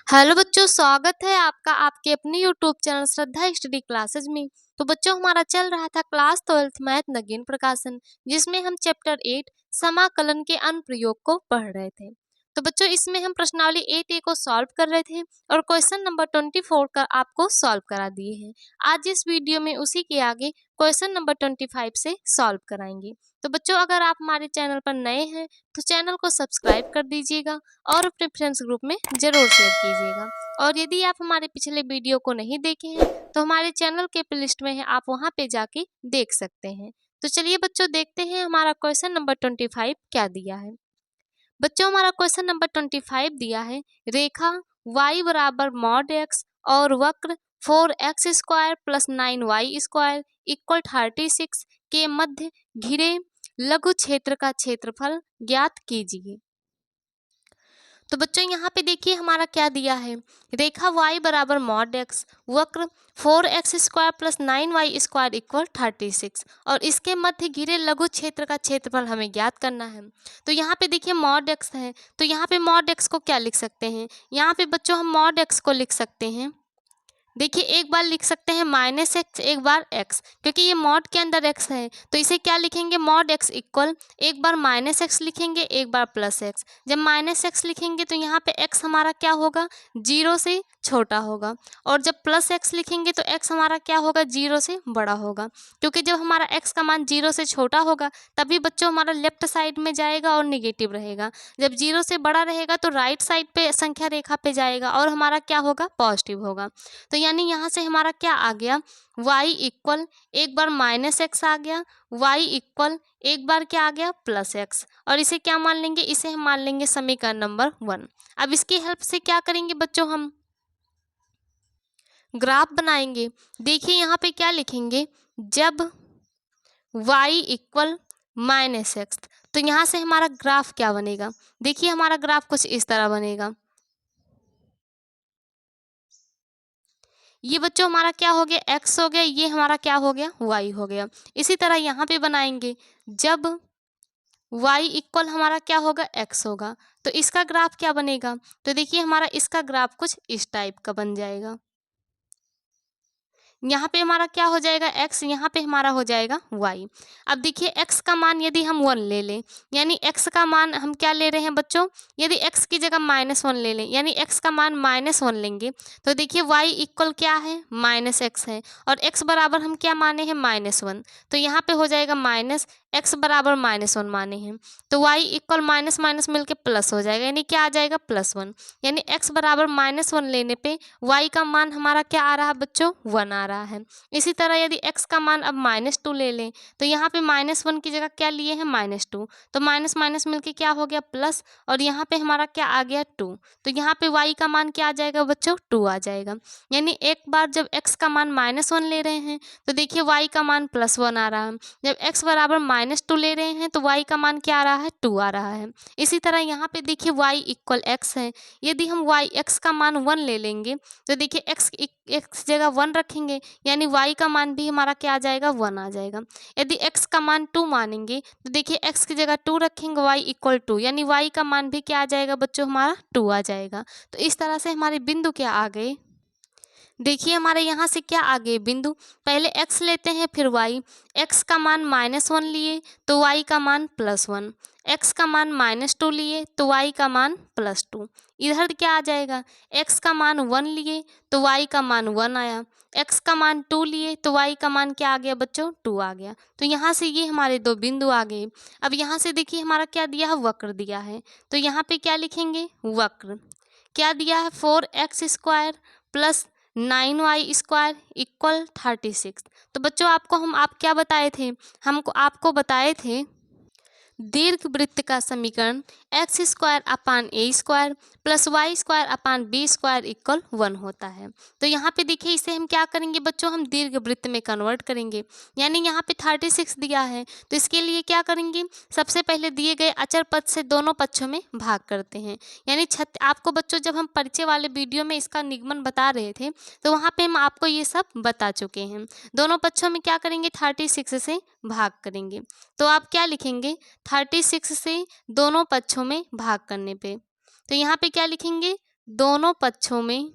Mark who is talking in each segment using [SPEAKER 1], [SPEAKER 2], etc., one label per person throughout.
[SPEAKER 1] Hello बच्चों, स्वागत है आपका आपके अपने यूट्यूब चैनल श्रद्धा स्टडी क्लासेज में। तो बच्चों, हमारा चल रहा था क्लास 12th मैथ नगीन प्रकाशन, जिसमें हम चैप्टर 8 समाकलन के अनुप्रयोग को पढ़ रहे थे। तो बच्चों, इसमें हम प्रश्नावली 8A को सॉल्व कर रहे थे और क्वेश्चन नंबर 24 का आपको सॉल्व करा दिए हैं। आज इस वीडियो में उसी के आगे क्वेश्चन नंबर 25 से सॉल्व कराएंगे। तो बच्चों, अगर आप हमारे चैनल पर नए हैं तो चैनल को सब्सक्राइब कर दीजिएगा और अपने फ्रेंड्स ग्रुप में जरूर शेयर कीजिएगा। और यदि आप हमारे पिछले वीडियो को नहीं देखे हैं तो हमारे चैनल के प्लेलिस्ट में है, आप वहां पे जाके देख सकते हैं। तो चलिए बच्चों, देखते हैं हमारा क्वेश्चन नंबर 25 क्या दिया है। बच्चों, हमारा क्वेश्चन नंबर 25 दिया है, रेखा y बराबर मॉड x और वक्र 4x² प्लस 9y² इक्वल 36 के मध्य घिरे लघु क्षेत्र का क्षेत्रफल ज्ञात कीजिए। तो बच्चों, यहाँ पे देखिए हमारा क्या दिया है, रेखा y बराबर मॉड x, वक्र 4x² प्लस 9y² इक्वल 36 और इसके मध्य घिरे लघु क्षेत्र का क्षेत्रफल हमें ज्ञात करना है। तो यहाँ पे देखिए मॉड x है, तो यहाँ पे मॉड x को क्या लिख सकते हैं, यहाँ पे बच्चों हम मॉड x को लिख सकते हैं, देखिए एक बार लिख सकते हैं -x, एक बार x, क्योंकि ये मॉड के अंदर x है तो इसे क्या लिखेंगे, मॉड x इक्वल एक बार -x लिखेंगे, एक बार +x। जब -x लिखेंगे तो यहाँ पे x हमारा क्या होगा, 0 से छोटा होगा, और जब +x लिखेंगे तो x हमारा क्या होगा, 0 से बड़ा होगा। क्योंकि जब हमारा x का मान 0 से छोटा होगा तभी बच्चों हमारा लेफ्ट साइड में जाएगा और निगेटिव रहेगा। जब 0 से बड़ा रहेगा तो राइट साइड पे संख्या रेखा पे जाएगा और हमारा क्या होगा, पॉजिटिव होगा। तो यानी यहाँ से हमारा क्या आ गया, y इक्वल एक बार -x आ गया, y इक्वल एक बार क्या आ गया, +x, और इसे क्या मान लेंगे, इसे हम मान लेंगे समीकरण नंबर 1। अब इसकी हेल्प से क्या करेंगे बच्चों, हम ग्राफ बनाएंगे। देखिए यहाँ पे क्या लिखेंगे, जब y इक्वल -x, तो यहाँ से हमारा ग्राफ क्या बनेगा, देखिए हमारा ग्राफ कुछ इस तरह बनेगा। ये बच्चों हमारा क्या हो गया, x हो गया, ये हमारा क्या हो गया, y हो गया। इसी तरह यहाँ पे बनाएंगे, जब y इक्वल हमारा क्या होगा, x होगा, तो इसका ग्राफ क्या बनेगा, तो देखिए हमारा इसका ग्राफ कुछ इस टाइप का बन जाएगा। यहाँ पे हमारा क्या हो जाएगा, x, यहाँ पे हमारा हो जाएगा y। अब देखिए x का मान यदि हम 1 ले लें, यानी x का मान हम क्या ले रहे हैं बच्चों, यदि x की जगह -1 ले लें, यानी x का मान -1 लेंगे, तो देखिए y इक्वल क्या है, -x है, और x बराबर हम क्या माने हैं, -1, तो यहाँ पे हो जाएगा -x बराबर -1 माने हैं, तो y इक्वल माइनस माइनस मिलके प्लस हो जाएगा, यानी क्या आ जाएगा, +1, यानी x बराबर -1 लेने पे y का मान हमारा क्या आ रहा है बच्चों, 1 आ रहा है। इसी तरह यदि x का मान अब -2 ले लें, तो यहाँ पे -1 की जगह क्या लिए हैं, -2, तो माइनस माइनस मिलके क्या हो गया, प्लस, और यहाँ पे हमारा क्या आ गया, 2, तो यहाँ पे y का मान क्या आ जाएगा बच्चों, 2 आ जाएगा। यानी एक बार जब x का मान -1 ले रहे हैं तो देखिए y का मान +1 आ रहा है, जब x बराबर -2 ले रहे हैं तो y का मान क्या आ रहा है, 2 आ रहा है। इसी तरह यहाँ पे देखिए y इक्वल x है, यदि हम x का मान 1 ले लेंगे तो देखिए x जगह 1 रखेंगे, यानी y का मान भी हमारा क्या आ जाएगा, 1 आ जाएगा। यदि x का मान 2 मानेंगे तो देखिए x की जगह 2 रखेंगे, y इक्वल 2, यानी y का मान भी क्या आ जाएगा बच्चों, हमारा 2 आ जाएगा। तो इस तरह से हमारे बिंदु क्या आ गए, देखिए हमारे यहाँ से क्या आ गए बिंदु, पहले x लेते हैं फिर y, x का मान -1 लिए तो y का मान +1, x का मान -2 लिए तो y का मान +2, इधर क्या आ जाएगा, x का मान 1 लिए तो y का मान 1 आया, x का मान 2 लिए तो y का मान क्या आ गया बच्चों, 2 आ गया। तो यहाँ से ये हमारे दो बिंदु आ गए। अब यहाँ से देखिए हमारा क्या दिया है, वक्र दिया है, तो यहाँ पे क्या लिखेंगे, वक्र क्या दिया है, 4x² प्लस 9y² इक्वल 36। तो बच्चों आप क्या बताए थे, हमको आपको बताए थे दीर्घ वृत्त का समीकरण x² प्लस y² इक्वल 1 होता है। तो यहाँ पे देखिए इसे हम क्या करेंगे बच्चों, हम दीर्घ वृत्त में कन्वर्ट करेंगे, यानी यहाँ पे 36 दिया है तो इसके लिए क्या करेंगे, सबसे पहले दिए गए अचर पद से दोनों पक्षों में भाग करते हैं। यानी आपको बच्चों जब हम परिचय वाले वीडियो में इसका निगमन बता रहे थे तो वहाँ पे हम आपको ये सब बता चुके हैं। दोनों पक्षों में क्या करेंगे, 36 से भाग करेंगे, तो आप क्या लिखेंगे, 36 से दोनों पक्षों में भाग करने पे, तो यहाँ पे क्या लिखेंगे, दोनों पक्षों में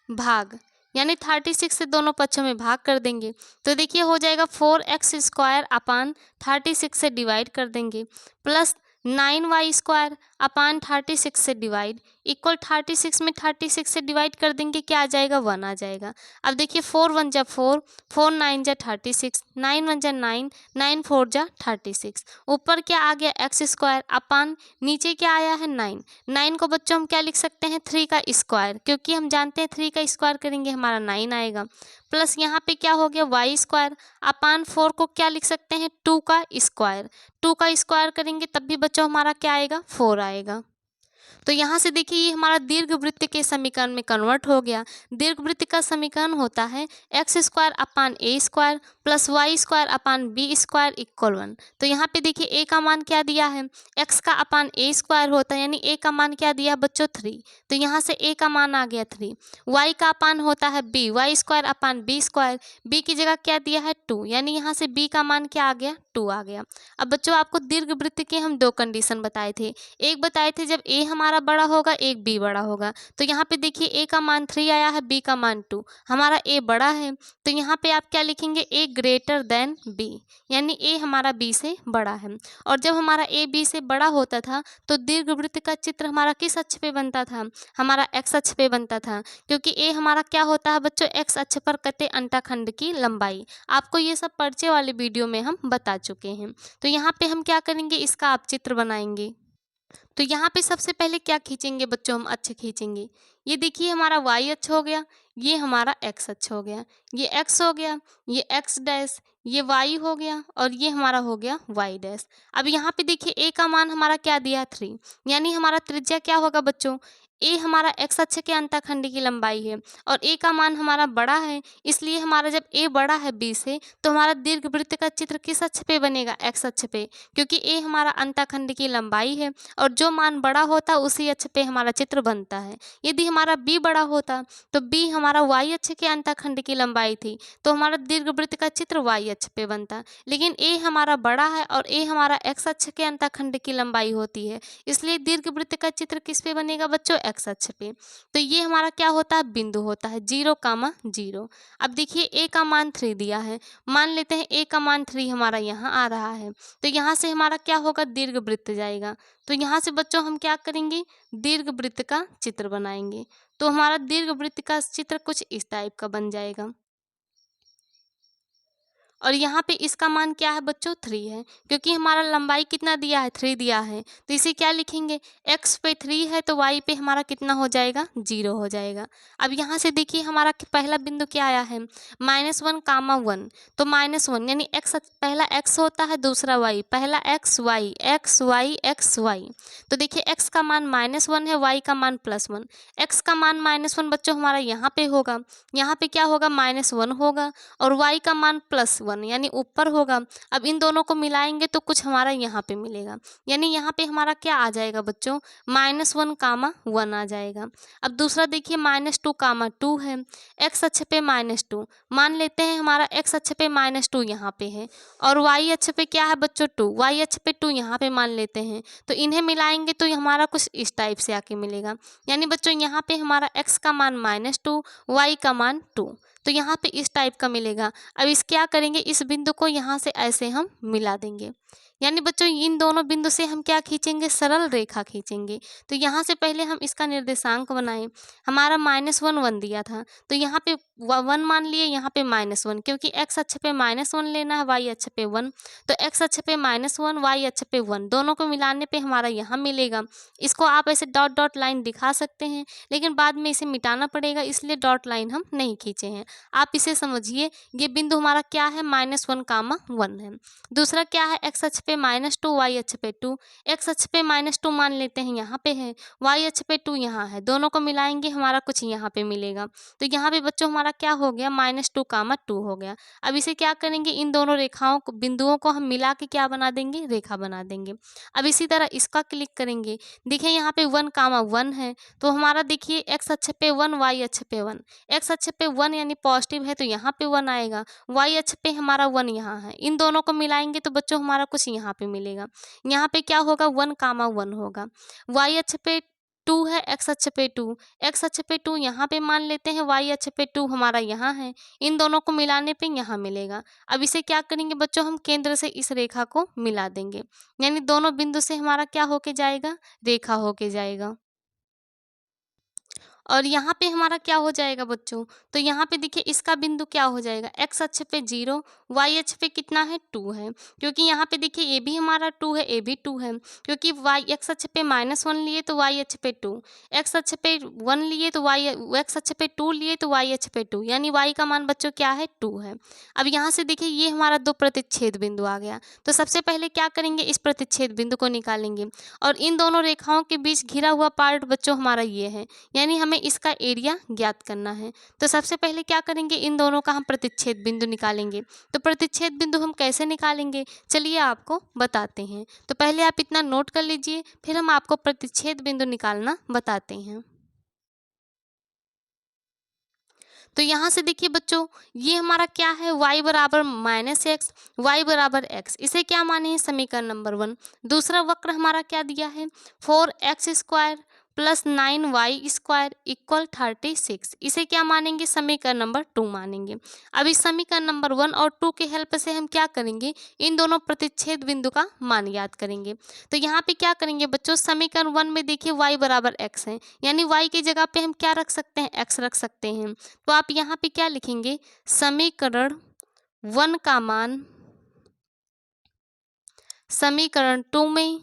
[SPEAKER 1] भाग, यानी 36 से दोनों पक्षों में भाग कर देंगे तो देखिए हो जाएगा 4x² अपान 36 से डिवाइड कर देंगे प्लस 9y² अपान 36 से डिवाइड इक्वल 36 में 36 से डिवाइड कर देंगे, क्या आ जाएगा 1 आ जाएगा। अब देखिए 4 1 जा 4, 4 9 जा 36, 9 1 जा 9, 9 4 जा 36, ऊपर क्या आ गया x² अपान नीचे क्या आया है 9, 9 को बच्चों हम क्या लिख सकते हैं 3 का स्क्वायर, क्योंकि हम जानते हैं 3 का स्क्वायर करेंगे हमारा 9 आएगा, प्लस यहाँ पे क्या हो गया y² अपान 4 को क्या लिख सकते हैं 2 का स्क्वायर, 2 का स्क्वायर करेंगे तब भी बच्चों हमारा क्या आएगा 4 आएगा। तो यहाँ से देखिए ये हमारा दीर्घवृत्त के समीकरण में कन्वर्ट हो गया। दीर्घवृत्त का समीकरण होता है x² अपान a² प्लस y² अपान b² इक्वल 1। तो यहाँ पे देखिए a का मान क्या दिया है, x का अपान a² होता है, यानी a का मान क्या दिया है बच्चों 3, तो यहाँ से a का मान आ गया 3। y का अपान होता है b, y² अपान b², b की जगह क्या दिया है 2, यानी यहाँ से b का मान क्या आ गया 2 आ गया। अब बच्चों आपको दीर्घवृत्त के हम 2 कंडीशन बताए थे, एक बताए थे जब a हमारा बड़ा होगा एक b बड़ा होगा, तो यहाँ पे देखिए a का मान 3 आया है, b का मान 2, हमारा a बड़ा है तो यहाँ पे आप क्या लिखेंगे a ग्रेटर देन b, यानी a हमारा b से बड़ा है। और जब हमारा a b से बड़ा होता था तो दीर्घवृत्त का चित्र हमारा किस अक्ष पे बनता था, हमारा x अक्ष पे बनता था, क्योंकि a हमारा क्या होता है बच्चों x अक्ष पर कटे अंडाखंड की लंबाई, आपको ये सब परिचय वाले वीडियो में हम बता चुके हैं। तो यहाँ पे हम क्या करेंगे इसका आप चित्र बनाएंगे। तो यहाँ पे सबसे पहले क्या खींचेंगे बच्चों, हम अक्ष खींचेंगे। ये देखिए हमारा y अक्ष हो गया, ये हमारा x अक्ष हो गया, ये x हो गया, ये x डैश, ये y हो गया और ये हमारा हो गया y डैश। अब यहाँ पे देखिए a का मान हमारा क्या दिया है 3, यानी हमारा त्रिज्या क्या होगा बच्चों, a हमारा x अक्ष के अंतःखंड की लंबाई है और a का मान हमारा बड़ा है, इसलिए हमारा जब a बड़ा है b से तो हमारा दीर्घवृत्त का चित्र किस अक्ष पे बनेगा, x अक्ष पे, क्योंकि a हमारा अंतःखंड की लंबाई है और जो मान बड़ा होता उसी अक्ष पे हमारा चित्र बनता है। यदि हमारा b बड़ा होता तो b हमारा y अक्ष के अंतःखंड की लंबाई थी तो हमारा दीर्घवृत्त का चित्र y अक्ष पे बनता, लेकिन a हमारा बड़ा है और a हमारा x अक्ष के अंतःखंड की लंबाई होती है, इसलिए दीर्घवृत्त का चित्र किस पे बनेगा बच्चों, x अक्ष पे। तो ये हमारा क्या होता है बिंदु होता है 0,0। अब देखिए a का मान 3 दिया है, मान लेते हैं a का मान 3 हमारा यहाँ आ रहा है, तो यहाँ से हमारा क्या होगा दीर्घवृत्त जाएगा, तो यहाँ से बच्चों हम क्या करेंगे दीर्घवृत्त का चित्र बनाएंगे। तो हमारा दीर्घवृत्त का चित्र कुछ इस टाइप का बन जाएगा और यहाँ पे इसका मान क्या है बच्चों 3 है, क्योंकि हमारा लंबाई कितना दिया है 3 दिया है, तो इसे क्या लिखेंगे x पे 3 है तो y पे हमारा कितना हो जाएगा 0 हो जाएगा। अब यहाँ से देखिए हमारा पहला बिंदु क्या आया है -1,1, तो -1 यानी x पहला x होता है दूसरा y, पहला x y x y x y, तो देखिए x का मान -1 है, y का मान +1, x का मान -1 बच्चों हमारा यहाँ पे होगा, यहाँ पे क्या होगा -1 होगा और y का मान +1 यानी ऊपर होगा। अब इन दोनों को मिलाएंगे तो कुछ हमारा यहाँ पे मिलेगा, यानी यहाँ पे हमारा क्या आ जाएगा बच्चों -1,1 आ जाएगा। अब दूसरा देखिए -2,2 है, x अक्ष पे -2 मान लेते हैं, हमारा x अक्ष पे -2 यहाँ पे है और y अक्ष पे क्या है बच्चों 2, y अक्ष पे 2 यहाँ पे मान लेते हैं, तो इन्हें मिलाएंगे तो हमारा कुछ इस टाइप से आके मिलेगा, यानी बच्चों यहाँ पे हमारा x का मान -2 y का मान 2, तो यहाँ पे इस टाइप का मिलेगा। अब इस क्या करेंगे इस बिंदु को यहाँ से ऐसे हम मिला देंगे, यानी बच्चों इन दोनों बिंदु से हम क्या खींचेंगे सरल रेखा खींचेंगे। तो यहाँ से पहले हम इसका निर्देशांक बनाएं, हमारा -1 दिया था तो यहाँ पे 1 मान लिए, यहाँ पे -1, क्योंकि x अक्ष पे -1 लेना है, y अक्ष पे 1, तो x अक्ष पे -1 y अक्ष पे 1 दोनों को मिलाने पे हमारा यहाँ मिलेगा। इसको आप ऐसे डॉट डॉट लाइन दिखा सकते हैं, लेकिन बाद में इसे मिटाना पड़ेगा, इसलिए डॉट लाइन हम नहीं खींचे हैं। आप इसे समझिए, ये बिंदु हमारा क्या है -1,1 है। दूसरा क्या है x अक्ष पे -2 y अक्ष पे 2, x अक्ष पे -2 मान लेते हैं यहाँ पे है, y अक्ष पे 2 यहाँ है, दोनों को मिलाएंगे हमारा कुछ यहाँ पे मिलेगा। तो यहाँ पे बच्चों हमारा हमारा क्या हो गया, -2, हो गया। अब इसे क्या करेंगे, इन दोनों रेखाओं को, बिंदुओं को हम मिला के क्या बना देंगे, रेखा बना देंगे। अब इसी तरह इसका क्लिक करेंगे, देखिए यहाँ पे 1, 1 है, तो हमारा देखिए एक्स अक्ष पे 1, वाई अक्ष पे 1। एक्स अक्ष पे 1 यानी पॉजिटिव है तो यहाँ पे 1 आएगा, वाई अक्ष पे हमारा 1 यहाँ है। इन दोनों को मिलाएंगे तो बच्चों हमारा कुछ यहाँ पे मिलेगा। यहाँ पे क्या होगा, 1, 1 होगा। वाई अक्ष पे 2 है, एक्स अक्ष पे 2, एक्स अक्ष पे 2 यहाँ पे मान लेते हैं, वाई अक्ष पे 2 हमारा यहाँ है। इन दोनों को मिलाने पे यहाँ मिलेगा। अब इसे क्या करेंगे बच्चों, हम केंद्र से इस रेखा को मिला देंगे, यानी दोनों बिंदु से हमारा क्या होके जाएगा, रेखा होके जाएगा। और यहाँ पे हमारा क्या हो जाएगा बच्चों, तो यहाँ पे देखिए इसका बिंदु क्या हो जाएगा, एक्स अक्ष पे 0, वाई अक्ष पे कितना है, 2 है, क्योंकि यहाँ पे देखिए ये भी हमारा 2 है, ये भी 2 है, क्योंकि वाई एक्स अक्ष पे -1 लिए तो वाई अक्ष पे 2, एक्स अक्ष पे 1 लिए तो वाई, एक्स अक्ष पे 2 लिए तो वाई अक्ष पे 2, यानी वाई का मान बच्चों क्या है, 2 है। अब यहाँ से देखिए ये हमारा 2 प्रतिच्छेद बिंदु आ गया, तो सबसे पहले क्या करेंगे, इस प्रतिच्छेद बिंदु को निकालेंगे और इन दोनों रेखाओं के बीच घिरा हुआ पार्ट बच्चों हमारा ये है, यानी हमें इसका एरिया ज्ञात करना है। तो सबसे पहले क्या करेंगे, इन दोनों का हम प्रतिच्छेद बिंदु निकालेंगे। तो प्रतिच्छेद बिंदु हम कैसे निकालेंगे, चलिए आपको बताते हैं। तो पहले आप इतना नोट कर लीजिए, फिर हम आपको प्रतिच्छेद बिंदु निकालना बताते हैं। तो यहाँ से देखिए बच्चों, ये हमारा क्या है, y बराबर -x, y बराबर x, इसे क्या माने हैं, समीकरण नंबर 1। दूसरा वक्र हमारा क्या दिया है, 4x² + 9y² = 36, इसे क्या मानेंगे, समीकरण नंबर 2 मानेंगे। अब इस समीकरण नंबर 1 और 2 के हेल्प से हम क्या करेंगे, इन दोनों प्रतिच्छेद बिंदु का मान याद करेंगे। तो यहाँ पे क्या करेंगे बच्चों, समीकरण 1 में देखिए y बराबर x है, यानी y की जगह पे हम क्या रख सकते हैं, x रख सकते हैं। तो आप यहाँ पे क्या लिखेंगे, समीकरण 1 का मान समीकरण 2 में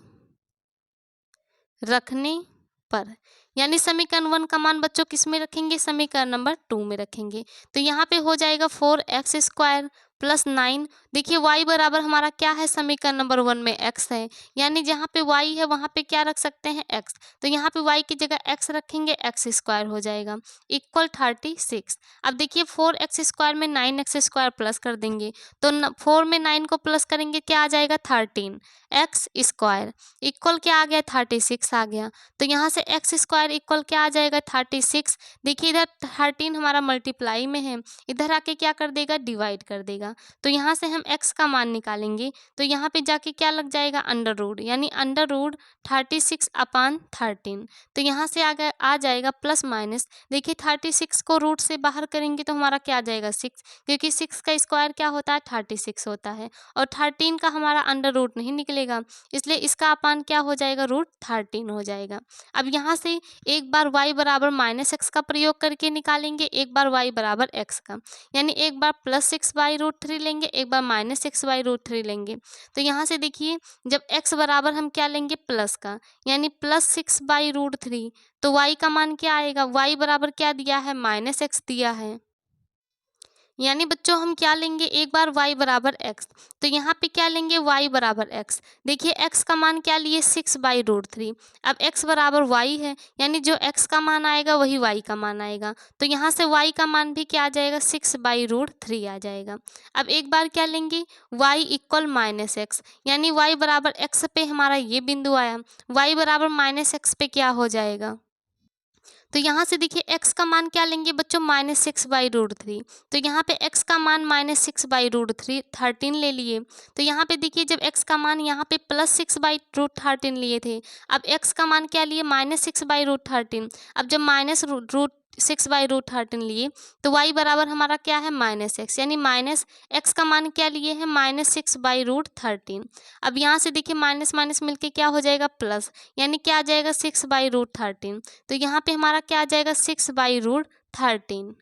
[SPEAKER 1] रखने पर, यानी समीकरण 1 का मान बच्चों किस में रखेंगे, समीकरण नंबर 2 में रखेंगे। तो यहाँ पे हो जाएगा 4x² + 9, देखिए y बराबर हमारा क्या है, समीकरण नंबर 1 में x है, यानी जहाँ पे y है वहाँ पे क्या रख सकते हैं, x। तो यहाँ पे y की जगह x रखेंगे, x² हो जाएगा = 36। अब देखिए 4x² में 9x² प्लस कर देंगे, तो 4 में 9 को प्लस करेंगे क्या आ जाएगा, 13x² इक्वल क्या आ गया, 36 आ गया। तो यहाँ से x² इक्वल क्या आ जाएगा, 36। देखिए इधर 13 हमारा मल्टीप्लाई में है, इधर आके क्या कर देगा, डिवाइड कर देगा। तो यहाँ से हम x का मान निकालेंगे, तो यहाँ पे जाके क्या लग जाएगा, अंडर रूट, यानी अंडर रूट 36/13। तो यहाँ से आ जाएगा प्लस माइनस, देखिए 36 को रूट से बाहर करेंगे तो हमारा क्या आ जाएगा, 6, क्योंकि 6 का स्क्वायर क्या होता है, 36 होता है, और 13 का हमारा अंडर रूट नहीं निकलेगा, इसलिए इसका अपान क्या हो जाएगा, √13 हो जाएगा। अब यहाँ से एक बार y बराबर -x का प्रयोग करके निकालेंगे, एक बार y बराबर x का, यानी एक बार +6/√3 लेंगे, एक बार -6/√3 लेंगे। तो यहाँ से देखिए जब x बराबर हम क्या लेंगे, प्लस का, यानी +6/√3, तो y का मान क्या आएगा, y बराबर क्या दिया है, -x दिया है, यानी बच्चों हम क्या लेंगे, एक बार y बराबर x, तो यहाँ पे क्या लेंगे, y बराबर x। देखिए x का मान क्या लिए, 6/√3। अब x बराबर y है, यानी जो x का मान आएगा वही y का मान आएगा, तो यहाँ से y का मान भी क्या आ जाएगा, 6/√3 आ जाएगा। अब एक बार क्या लेंगे, y = -x, यानी y बराबर x पे हमारा ये बिंदु आया, y बराबर -x पे क्या हो जाएगा। तो यहाँ से देखिए x का मान क्या लेंगे बच्चों, -6/√3। तो यहाँ पे x का मान -6/√3 13 ले लिए। तो यहाँ पे देखिए जब x का मान यहाँ पे +6/√13 लिए थे, अब x का मान क्या लिए, -6/√13। अब जब -6/√13 लिए तो y बराबर हमारा क्या है, -x, यानी -x का मान क्या लिए हैं, -6/√13। अब यहाँ से देखिए माइनस माइनस मिलके क्या हो जाएगा, प्लस, यानी क्या आ जाएगा, 6/√13। तो यहाँ पे हमारा क्या आ जाएगा, 6/√13।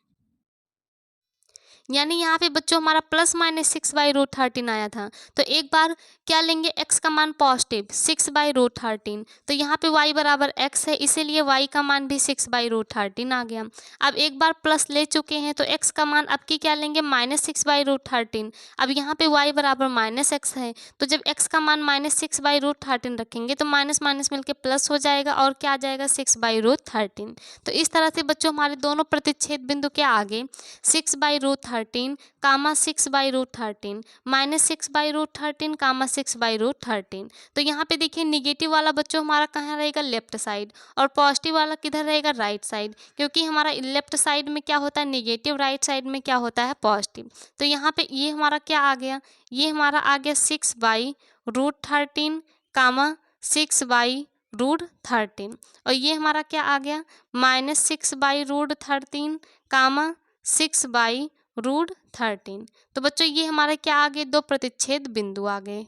[SPEAKER 1] यानी यहाँ पे बच्चों हमारा प्लस माइनस 6/√13 आया था। तो एक बार क्या लेंगे, x का मान पॉजिटिव 6/√13, तो यहाँ पे y बराबर x है, इसीलिए y का मान भी 6/√13 आ गया। अब एक बार प्लस ले चुके हैं तो x का मान अब की क्या लेंगे, -6/√13। अब यहाँ पे y बराबर -x है, तो जब x का मान -6/√13 रखेंगे तो माइनस माइनस मिलके प्लस हो जाएगा और क्या आ जाएगा, 6/√13। तो इस तरह से बच्चों हमारे दोनों प्रतिच्छेद बिंदु के आगे 6/√13 कामा 6/√13 -6/√13 कामा 6/√13। तो यहाँ पे देखिए निगेटिव वाला बच्चों हमारा कहाँ रहेगा, लेफ्ट साइड, और पॉजिटिव वाला किधर रहेगा, राइट साइड, क्योंकि हमारा लेफ्ट साइड में क्या होता है निगेटिव, राइट साइड में क्या होता है पॉजिटिव। तो यहाँ पे ये हमारा क्या आ गया, ये हमारा आ गया 6/√13 कामा 6/√13, और ये हमारा क्या आ गया, -6/√13 कामा 6/√13। तो बच्चों ये हमारे क्या आ गए, दो प्रतिच्छेद बिंदु आ गए।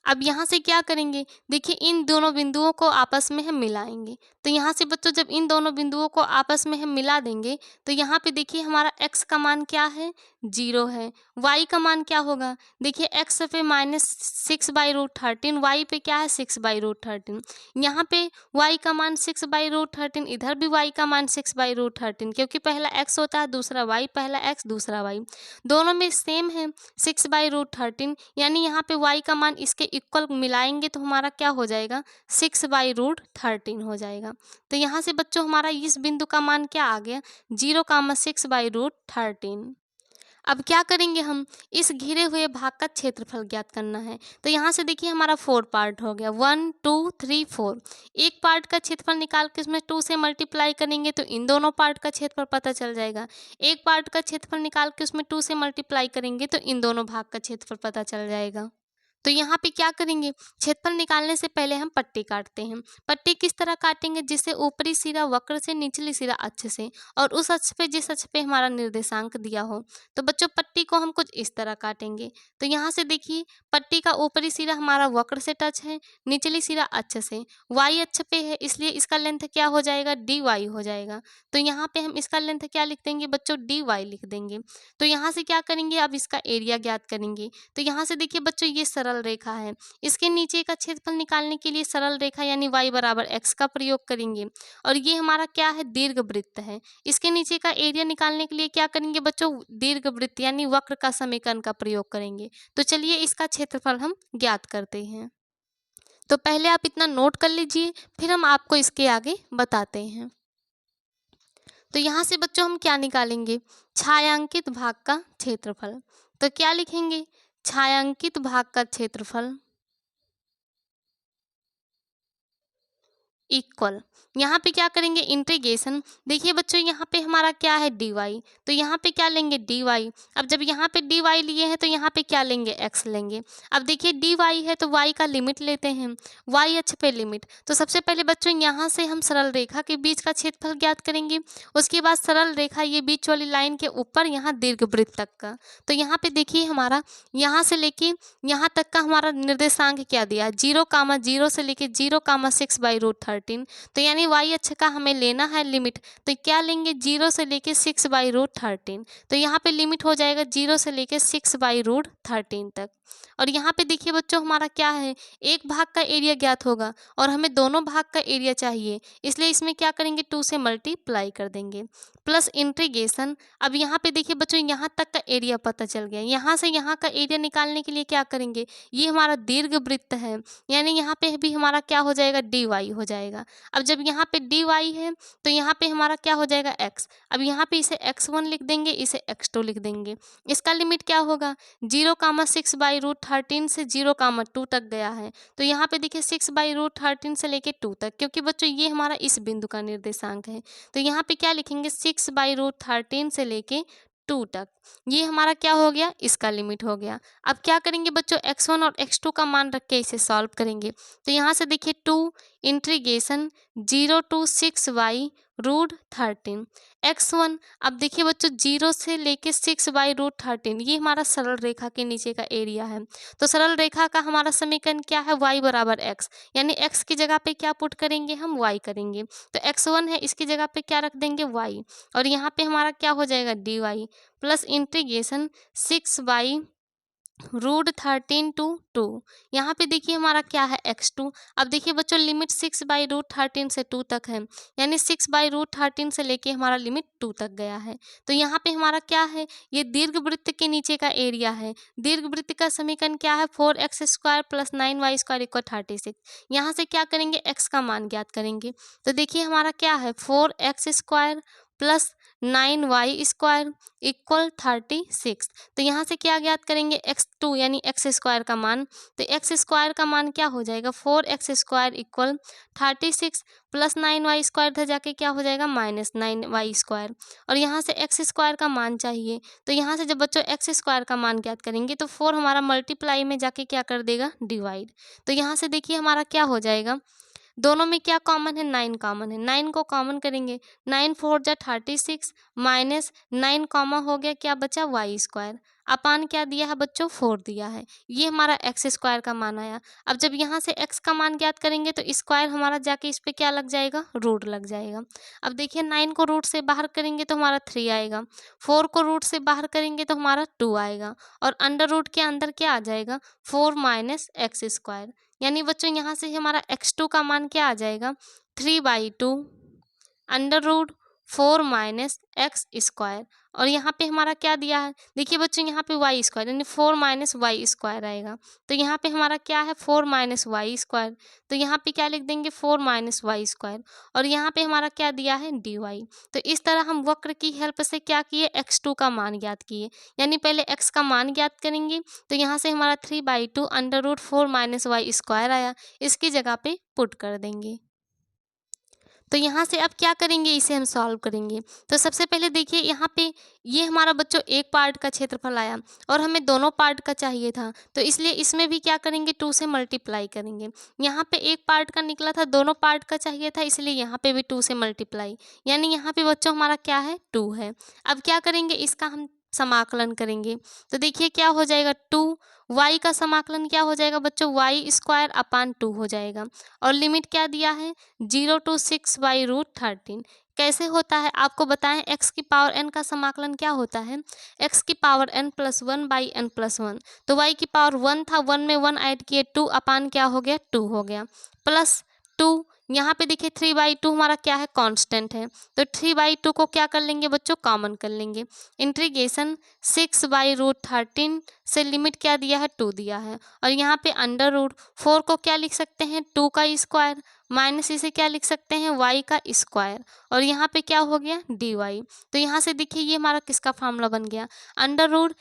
[SPEAKER 1] अब यहाँ से क्या करेंगे, देखिए इन दोनों बिंदुओं को आपस में हम मिलाएंगे। तो यहाँ से बच्चों जब इन दोनों बिंदुओं को आपस में हम मिला देंगे तो यहाँ पे देखिए हमारा x का मान क्या है, 0 है। y का मान क्या होगा, देखिए x पे -6/√13, y पे क्या है 6/√13। यहाँ पे y का मान 6/√13, इधर भी y का मान 6/√13, क्योंकि पहला x होता है दूसरा y, पहला x दूसरा y, दोनों में सेम है 6/√13। यानी यहाँ पे y का मान इसके इक्वल मिलाएंगे तो हमारा क्या हो जाएगा, 6/√13 हो जाएगा। तो यहाँ से बच्चों हमारा इस बिंदु का मान क्या आ गया, 0,6/√13। अब क्या करेंगे, हम इस घिरे हुए भाग का क्षेत्रफल ज्ञात करना है। तो यहाँ से देखिए हमारा 4 पार्ट हो गया, 1 2 3 4। एक पार्ट का क्षेत्रफल निकाल के उसमें 2 से मल्टीप्लाई करेंगे तो इन दोनों पार्ट का क्षेत्रफल पता चल जाएगा। एक पार्ट का क्षेत्रफल निकाल के उसमें 2 से मल्टीप्लाई करेंगे तो इन दोनों भाग का क्षेत्रफल पता चल जाएगा। तो यहाँ पे क्या करेंगे, क्षेत्रफल निकालने से पहले हम पट्टी काटते हैं। पट्टी किस तरह काटेंगे, जिससे ऊपरी सिरा वक्र से निचली सिरा अक्ष से, और उस अक्ष पे जिस अक्ष पे हमारा निर्देशांक दिया हो। तो बच्चों पट्टी को हम कुछ इस तरह काटेंगे। तो यहाँ से देखिए पट्टी का ऊपरी सिरा हमारा वक्र से टच है, निचली सिरा अक्ष से, y अक्ष पे है, इसलिए इसका लेंथ क्या हो जाएगा, dy हो जाएगा। तो यहाँ पे हम इसका लेंथ क्या लिख देंगे बच्चों, dy लिख देंगे। तो यहाँ से क्या करेंगे, अब इसका एरिया ज्ञात करेंगे। तो यहाँ से देखिए बच्चों ये सरल रेखा है, इसके नीचे का क्षेत्रफल निकालने के लिए सरल रेखा यानी y बराबर x का प्रयोग करेंगे, और ये हमारा क्या है, दीर्घवृत्त है। इसके नीचे का एरिया निकालने के लिए क्या करेंगे बच्चों, दीर्घवृत्त यानी वक्र का समीकरण का प्रयोग करेंगे। तो चलिए इसका क्षेत्रफल हम ज्ञात करते हैं। तो पहले आप इतना नोट कर लीजिए, फिर हम आपको इसके आगे बताते हैं। तो यहाँ से बच्चों हम क्या निकालेंगे, छायांकित भाग का क्षेत्रफल। तो क्या लिखेंगे, छायांकित भाग का क्षेत्रफल इक्वल, यहाँ पे क्या करेंगे, इंटीग्रेशन। देखिए बच्चों यहाँ पे हमारा क्या है, dy, तो यहाँ पे क्या लेंगे, dy। अब जब यहाँ पे dy लिए हैं तो यहाँ पे क्या लेंगे, x लेंगे। अब देखिए dy है तो y का लिमिट लेते हैं, y अक्ष पे लिमिट। तो सबसे पहले बच्चों यहाँ से हम सरल रेखा के बीच का क्षेत्रफल ज्ञात करेंगे, उसके बाद सरल रेखा ये बीच वाली लाइन के ऊपर यहाँ दीर्घवृत्त तक का। तो यहाँ पे देखिए हमारा यहाँ से लेके यहाँ तक का हमारा निर्देशांक क्या दिया, 0,0 से लेके 0,6/√13। तो यानी y अक्ष का हमें लेना है लिमिट, तो क्या लेंगे, 0 से लेके 6/√13। तो यहाँ पे लिमिट हो जाएगा 0 से लेके 6/√13 तक। और यहाँ पे देखिए बच्चों हमारा क्या है, एक भाग का एरिया ज्ञात होगा और हमें दोनों भाग का एरिया चाहिए, इसलिए इसमें क्या करेंगे, 2 से मल्टीप्लाई कर देंगे, प्लस इंटीग्रेशन। अब यहाँ पे देखिए बच्चों यहाँ तक का एरिया पता चल गया, यहाँ से यहाँ का एरिया निकालने के लिए क्या करेंगे, ये हमारा दीर्घवृत्त है, यानी यहाँ पे भी हमारा क्या हो जाएगा, dy हो जाएगा। अब जब यहाँ पे dy है तो यहाँ पे हमारा क्या हो जाएगा, x। अब यहाँ पे इसे x1 लिख देंगे, इसे x2 लिख देंगे। इसका लिमिट क्या होगा, 0,6/√13 से 0,2 तक गया है। तो यहाँ पे देखिए 6/√13 से लेके 2 तक, क्योंकि बच्चों ये हमारा इस बिंदु का निर्देशांक है। तो यहाँ पे क्या लिखेंगे, 6/√13 से लेके 2 तक, ये हमारा क्या हो गया, इसका लिमिट हो गया। अब क्या करेंगे बच्चों, x1 और x2 का मान रख के इसे सॉल्व करेंगे। तो यहाँ से देखिए 2 इंटीग्रेशन 0 to 6y√13 x1। अब देखिए बच्चों 0 से लेके 6y√13 ये हमारा सरल रेखा के नीचे का एरिया है। तो सरल रेखा का हमारा समीकरण क्या है, y बराबर x, यानी x की जगह पे क्या पुट करेंगे हम, y करेंगे। तो x1 है, इसकी जगह पे क्या रख देंगे, y, और यहाँ पे हमारा क्या हो जाएगा dy plus integration 6y√13 to 2। यहाँ पे देखिए हमारा क्या है x2। अब देखिए बच्चों लिमिट 6/√13 से 2 तक है, यानी 6/√13 से लेके हमारा लिमिट 2 तक गया है। तो यहाँ पे हमारा क्या है, ये दीर्घवृत्त के नीचे का एरिया है। दीर्घवृत्त का समीकरण क्या है, 4x² + 9y² = 36। यहाँ से क्या करेंगे, x का मान ज्ञात करेंगे। तो देखिए हमारा क्या है, 4x² + 9y² = 36। तो यहाँ से क्या ज्ञात करेंगे, x2 यानी x² का मान। तो x² का मान क्या हो जाएगा, 4x² = 36 + 9y² इधर जाके क्या हो जाएगा, -9y²। और यहाँ से x² का मान चाहिए। तो यहाँ से जब बच्चों x² का मान ज्ञात करेंगे तो 4 हमारा मल्टीप्लाई में जाके क्या कर देगा, डिवाइड। तो यहाँ से देखिए हमारा क्या हो जाएगा, दोनों में क्या कॉमन है, 9 कॉमन है, 9 को कॉमन करेंगे, 9 4 जा 36 माइनस 9 कॉमा हो गया, क्या बचा, y²। अपान क्या दिया है बच्चों, 4 दिया है। ये हमारा x² का मान आया। अब जब यहाँ से x का मान ज्ञात करेंगे तो स्क्वायर हमारा जाके इस पे क्या लग जाएगा, रूट लग जाएगा। अब देखिए 9 को रूट से बाहर करेंगे तो हमारा 3 आएगा, 4 को रूट से बाहर करेंगे तो हमारा 2 आएगा, और अंडर रूट के अंदर क्या आ जाएगा, 4 - x²। यानी बच्चों यहाँ से हमारा x2 का मान क्या आ जाएगा, 3/2 √4 - x²। और यहाँ पे हमारा क्या दिया है, देखिए बच्चों यहाँ पे y² यानी 4 - y² आएगा। तो यहाँ पे हमारा क्या है, 4 - y²। तो यहाँ पे क्या लिख देंगे, 4 - y², और यहाँ पे हमारा क्या दिया है, dy। तो इस तरह हम वक्र की हेल्प से क्या किए, x2 का मान ज्ञात किए। यानी पहले x का मान ज्ञात करेंगे, तो यहाँ से हमारा 3/2 √4 - y² आया, इसकी जगह पे पुट कर देंगे। तो यहाँ से अब क्या करेंगे, इसे हम सॉल्व करेंगे। तो सबसे पहले देखिए यहाँ पे ये हमारा बच्चों एक पार्ट का क्षेत्रफल आया और हमें दोनों पार्ट का चाहिए था, तो इसलिए इसमें भी क्या करेंगे, 2 से मल्टीप्लाई करेंगे। यहाँ पे एक पार्ट का निकला था, दोनों पार्ट का चाहिए था, इसलिए यहाँ पे भी 2 से मल्टीप्लाई, यानी यहाँ पे बच्चों हमारा क्या है, 2 है। अब क्या करेंगे, इसका हम समाकलन करेंगे। तो देखिए क्या हो जाएगा, 2 y का समाकलन क्या हो जाएगा बच्चों, y² अपान 2 हो जाएगा, और लिमिट क्या दिया है, 0 to 6y√13। कैसे होता है आपको बताएं, x की पावर n का समाकलन क्या होता है, x की पावर n + 1/n+1। तो y की पावर 1 था, 1 में 1 ऐड किए, 2 अपान क्या हो गया, 2 हो गया, प्लस 2। यहाँ पे देखिए 3/2 हमारा क्या है, कांस्टेंट है। तो 3/2 को क्या कर लेंगे बच्चों, कॉमन कर लेंगे। इंटीग्रेशन 6/√13 से लिमिट क्या दिया है, 2 दिया है, और यहाँ पे अंडर रूट 4 को क्या लिख सकते हैं, 2 का स्क्वायर, माइनस इसे क्या लिख सकते हैं, y का स्क्वायर, और यहाँ पे क्या हो गया, dy। तो यहाँ से देखिए ये हमारा किसका फार्मूला बन गया, √a²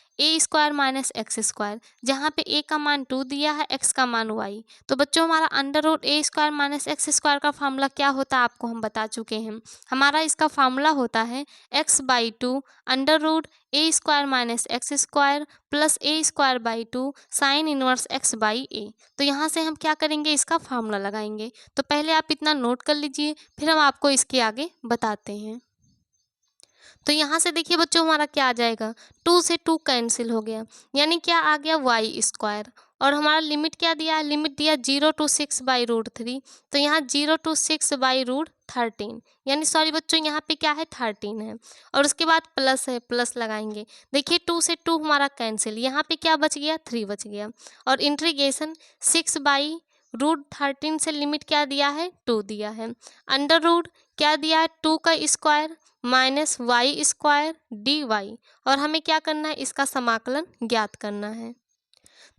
[SPEAKER 1] - x², जहाँ पे a का मान 2 दिया है, x का मान y। तो बच्चों हमारा √a² - x² का फार्मूला क्या होता है आपको हम बता चुके हैं। हमारा इसका फार्मूला होता है x/2 √a² - x² plus a²/2 sine inverse x/a। तो यहाँ से हम क्या करेंगे, इसका फार्मूला लगाएंगे। तो पहले आप इतना नोट कर लीजिए, फिर हम आपको इसके आगे बताते हैं। तो यहाँ से देखिए बच्चों हमारा क्या आ जाएगा, 2 से 2 कैंसिल हो गया, यानी क्या आ गया, y²। और हमारा लिमिट क्या दिया है, लिमिट दिया 0 to 6/√3। तो यहाँ 0 to 6/√13, यानी सॉरी बच्चों यहाँ पे क्या है, 13 है, और उसके बाद प्लस है, प्लस लगाएंगे। देखिए 2 से 2 हमारा कैंसिल, यहाँ पे क्या बच गया, 3 बच गया, और इंटीग्रेशन 6/√13 से लिमिट क्या दिया है, 2 दिया है, अंडर रूट क्या दिया है, 2 का स्क्वायर माइनस y² dy, और हमें क्या करना है, इसका समाकलन ज्ञात करना है।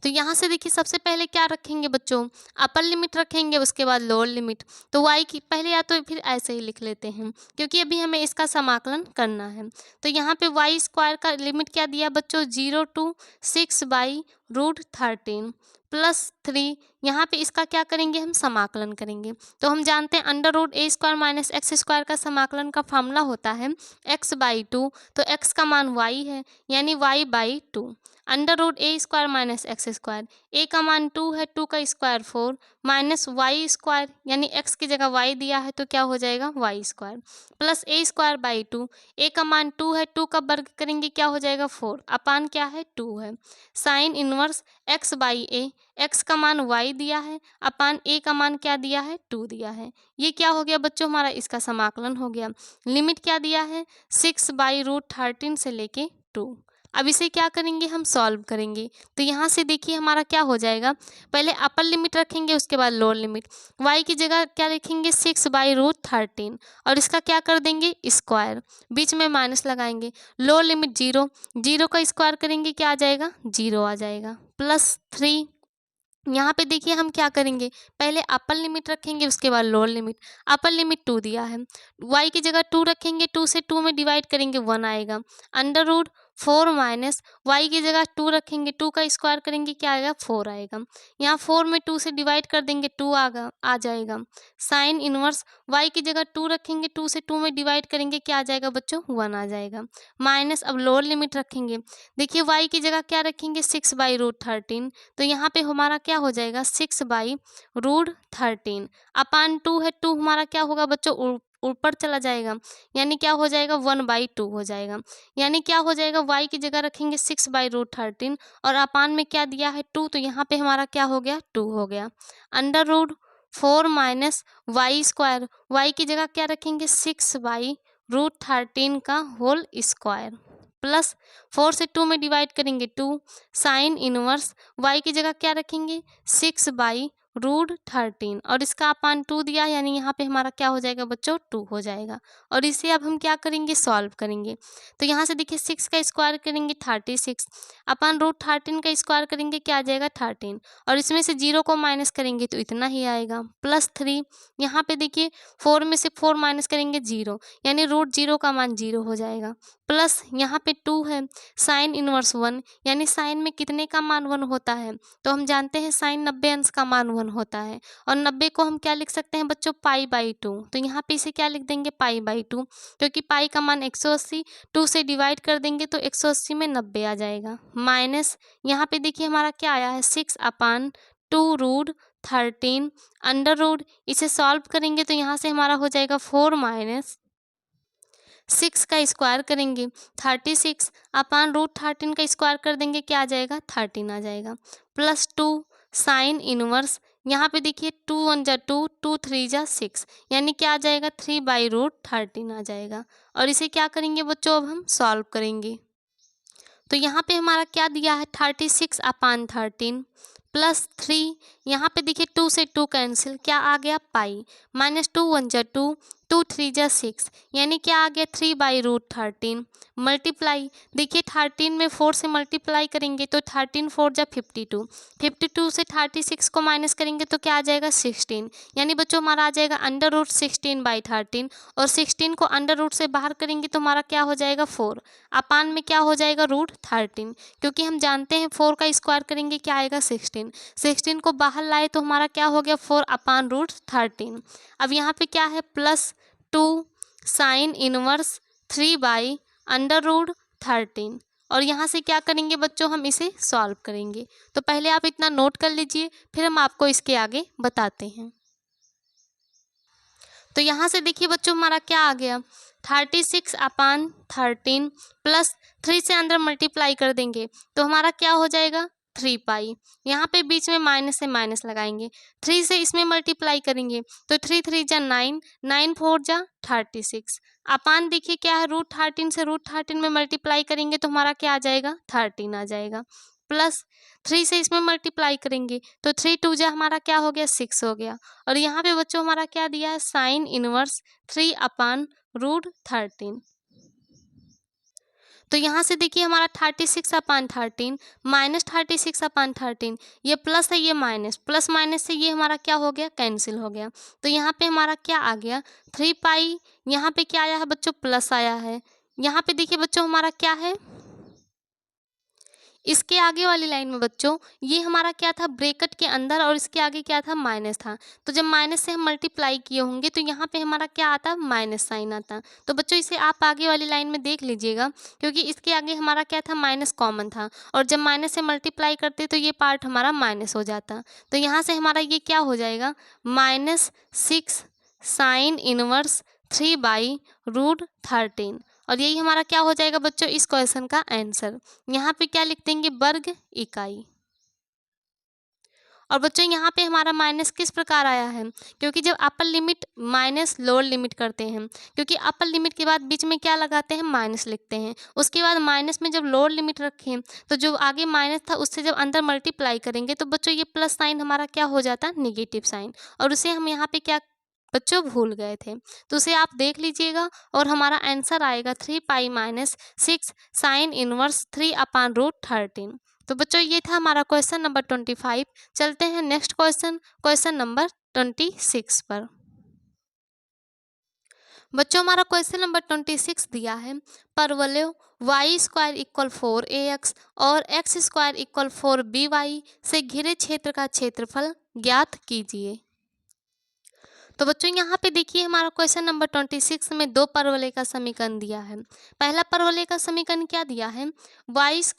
[SPEAKER 1] तो यहाँ से देखिए सबसे पहले क्या रखेंगे बच्चों, अपर लिमिट रखेंगे, उसके बाद लोअर लिमिट। तो y की पहले या तो फिर ऐसे ही लिख लेते हैं, क्योंकि अभी हमें इसका समाकलन करना है। तो यहाँ पे y² का लिमिट क्या दिया बच्चों, 0 to 6/√13 √13 प्लस 3, यहाँ पे इसका क्या करेंगे, हम समाकलन करेंगे। तो हम जानते हैं √a² माइनस x² का समाकलन का फॉर्मूला होता है x/2। तो x का मान y है, यानी y/2। √a² minus x², a का मान 2 है, 2 का स्क्वायर 4 माइनस y², यानी x की जगह y दिया है तो क्या हो जाएगा y² प्लस a²/2। a का मान 2 है, 2 का वर्ग करेंगे क्या हो जाएगा 4, अपान क्या है 2 है। साइन इनवर्स x/a, x का मान y दिया है, अपान a का मान क्या दिया है 2 दिया है। ये क्या हो गया बच्चों, हमारा इसका समाकलन हो गया। लिमिट क्या दिया है 6/√13 से लेके 2। अब इसे क्या करेंगे, हम सॉल्व करेंगे। तो यहाँ से देखिए हमारा क्या हो जाएगा, पहले अपर लिमिट रखेंगे, उसके बाद लोअर लिमिट। y की जगह क्या लिखेंगे 6/√13 और इसका क्या कर देंगे स्क्वायर, बीच में माइनस लगाएंगे। लोअर लिमिट 0, 0 का स्क्वायर करेंगे क्या आ जाएगा 0 आ जाएगा, प्लस 3। यहाँ पे देखिए हम क्या करेंगे, पहले अपर लिमिट रखेंगे, उसके बाद लोअर लिमिट। अपर लिमिट 2 दिया है, y की जगह 2 रखेंगे, 2 से 2 में डिवाइड करेंगे 1 आएगा। √4 माइनस y की जगह 2 रखेंगे, 2 का स्क्वायर करेंगे क्या आएगा 4 आएगा। यहाँ 4 में 2 से डिवाइड कर देंगे 2 आ जाएगा। साइन इनवर्स y की जगह 2 रखेंगे, 2 से 2 में डिवाइड करेंगे क्या आ जाएगा बच्चों 1 आ जाएगा। माइनस अब लोअर लिमिट रखेंगे, देखिए y की जगह क्या रखेंगे 6/√13, तो यहाँ पे हमारा क्या हो जाएगा 6/√13 अपान 2 है, 2 हमारा क्या होगा बच्चों ऊपर चला जाएगा, यानी क्या हो जाएगा 1/2 हो जाएगा। यानी क्या हो जाएगा y की जगह रखेंगे 6/√13 और अपान में क्या दिया है 2, तो यहाँ पे हमारा क्या हो गया 2 हो गया। √4 माइनस y², y की जगह क्या रखेंगे 6/√13 का होल स्क्वायर प्लस 4 से 2 में डिवाइड करेंगे 2। साइन इनवर्स y की जगह क्या रखेंगे 6/√13 और इसका अपान 2 दिया, यानी यहाँ पे हमारा क्या हो जाएगा बच्चों 2 हो जाएगा। और इसे अब हम क्या करेंगे सॉल्व करेंगे। तो यहाँ से देखिए 6 का स्क्वायर करेंगे 36, अपान √13 का स्क्वायर करेंगे क्या आ जाएगा 13, और इसमें से 0 को माइनस करेंगे तो इतना ही आएगा, प्लस 3। यहाँ पे देखिए 4 में से 4 माइनस करेंगे 0, यानी √0 का मान 0 हो जाएगा, प्लस यहाँ पे 2 है। साइन इनवर्स 1, यानी साइन में कितने का मान 1 होता है, तो हम जानते हैं साइन 90 अंश का मान 1 होता है। और 90 को हम क्या लिख सकते हैं बच्चों π/2, तो यहाँ पे इसे क्या लिख देंगे π/2, क्योंकि पाई का मान 180, 2 से डिवाइड कर देंगे तो 180 में 90 आ जाएगा। माइनस यहाँ पे देखिए हमारा क्या आया है 6/2√13 अंडर रूट, इसे सॉल्व करेंगे तो यहाँ से हमारा हो जाएगा 4 माइनस 6 का स्क्वायर करेंगे 36 अपान √13 का स्क्वायर कर देंगे क्या आ जाएगा 13 आ जाएगा, प्लस 2 साइन इनवर्स। यहाँ पे देखिए 2 1 जा 2, 2 3 जा 6, यानी क्या आ जाएगा 3/√13 आ जाएगा। और इसे क्या करेंगे बच्चों, अब हम सॉल्व करेंगे। तो यहाँ पे हमारा क्या दिया है 36 अपान 13 प्लस 3, यहाँ पे देखिए 2 से 2 कैंसिल क्या आ गया पाई, माइनस 2 1 जा 2, 2 3 जा 6, यानी क्या आ गया 3/√13 मल्टीप्लाई। देखिए 13 में 4 से मल्टीप्लाई करेंगे तो 13 4 जा 52, 52 से 36 को माइनस करेंगे तो क्या आ जाएगा 16, यानी बच्चों हमारा आ जाएगा √16/13 और 16 को अंडर रूट से बाहर करेंगे तो हमारा क्या हो जाएगा 4 अपान में क्या हो जाएगा √13, क्योंकि हम जानते हैं 4 का स्क्वायर करेंगे क्या आएगा 16, 16 को बाहर लाए तो हमारा क्या हो गया 4 अपान √13। अब यहाँ पे क्या है प्लस 2 साइन इनवर्स 3/√13 और यहाँ से क्या करेंगे बच्चों, हम इसे सॉल्व करेंगे। तो पहले आप इतना नोट कर लीजिए, फिर हम आपको इसके आगे बताते हैं। तो यहाँ से देखिए बच्चों हमारा क्या आ गया 36 अपान 13 प्लस 3 से अंदर मल्टीप्लाई कर देंगे तो हमारा क्या हो जाएगा 3 पाई, यहाँ पे बीच में माइनस से माइनस लगाएंगे, 3 से इसमें मल्टीप्लाई करेंगे तो 3 3 जा 9, 9 4 जा 36 अपान देखिए क्या है √13 से √13 में मल्टीप्लाई करेंगे तो हमारा क्या आ जाएगा 13 आ जाएगा, प्लस 3 से इसमें मल्टीप्लाई करेंगे तो 3 2 जा हमारा क्या हो गया 6 हो गया। और यहाँ पे बच्चों हमारा क्या दिया है साइन इनवर्स 3 अपान √13। तो यहाँ से देखिए हमारा 36 अपान 13 माइनस 36 अपान 13, ये प्लस है ये माइनस, प्लस माइनस से ये हमारा क्या हो गया कैंसिल हो गया। तो यहाँ पे हमारा क्या आ गया 3 पाई, यहाँ पे क्या आया है बच्चों प्लस आया है। यहाँ पे देखिए बच्चों हमारा क्या है इसके आगे वाली लाइन में बच्चों ये हमारा क्या था, ब्रैकेट के अंदर, और इसके आगे क्या था, माइनस था। तो जब माइनस से हम मल्टीप्लाई किए होंगे तो यहाँ पे हमारा क्या आता, माइनस साइन आता। तो बच्चों इसे आप आगे वाली लाइन में देख लीजिएगा, क्योंकि इसके आगे हमारा क्या था, माइनस कॉमन था, और जब माइनस से मल्टीप्लाई करते तो ये पार्ट हमारा माइनस हो जाता। तो यहाँ से हमारा ये क्या हो जाएगा, -6 साइन इनवर्स 3/√13, और यही हमारा क्या हो जाएगा बच्चों इस क्वेश्चन का आंसर। यहाँ पे क्या लिख देंगे, वर्ग इकाई। और बच्चों यहाँ पे हमारा माइनस किस प्रकार आया है, क्योंकि जब upper limit minus lower limit करते हैं, क्योंकि अपर लिमिट के बाद बीच में क्या लगाते हैं, माइनस लिखते हैं, उसके बाद माइनस में जब लोअर लिमिट रखें तो जो आगे माइनस था उससे जब अंदर मल्टीप्लाई करेंगे तो बच्चों ये प्लस साइन हमारा क्या हो जाता है, निगेटिव साइन, और उसे हम यहाँ पे क्या बच्चों भूल गए थे। तो उसे आप देख लीजिएगा और हमारा आंसर आएगा 3π-6 साइन इनवर्स 3/√13। तो बच्चों ये था हमारा क्वेश्चन नंबर 25। चलते हैं नेक्स्ट क्वेश्चन, क्वेश्चन नंबर 26 पर। बच्चों हमारा क्वेश्चन नंबर 26 दिया है, परवलय y² = 4ax और x² = 4by से घिरे क्षेत्र का क्षेत्रफल ज्ञात कीजिए। तो बच्चों यहाँ पे देखिए हमारा क्वेश्चन नंबर 26 में दो परवलय का समीकरण दिया है। पहला परवलय का समीकरण क्या दिया है, y² =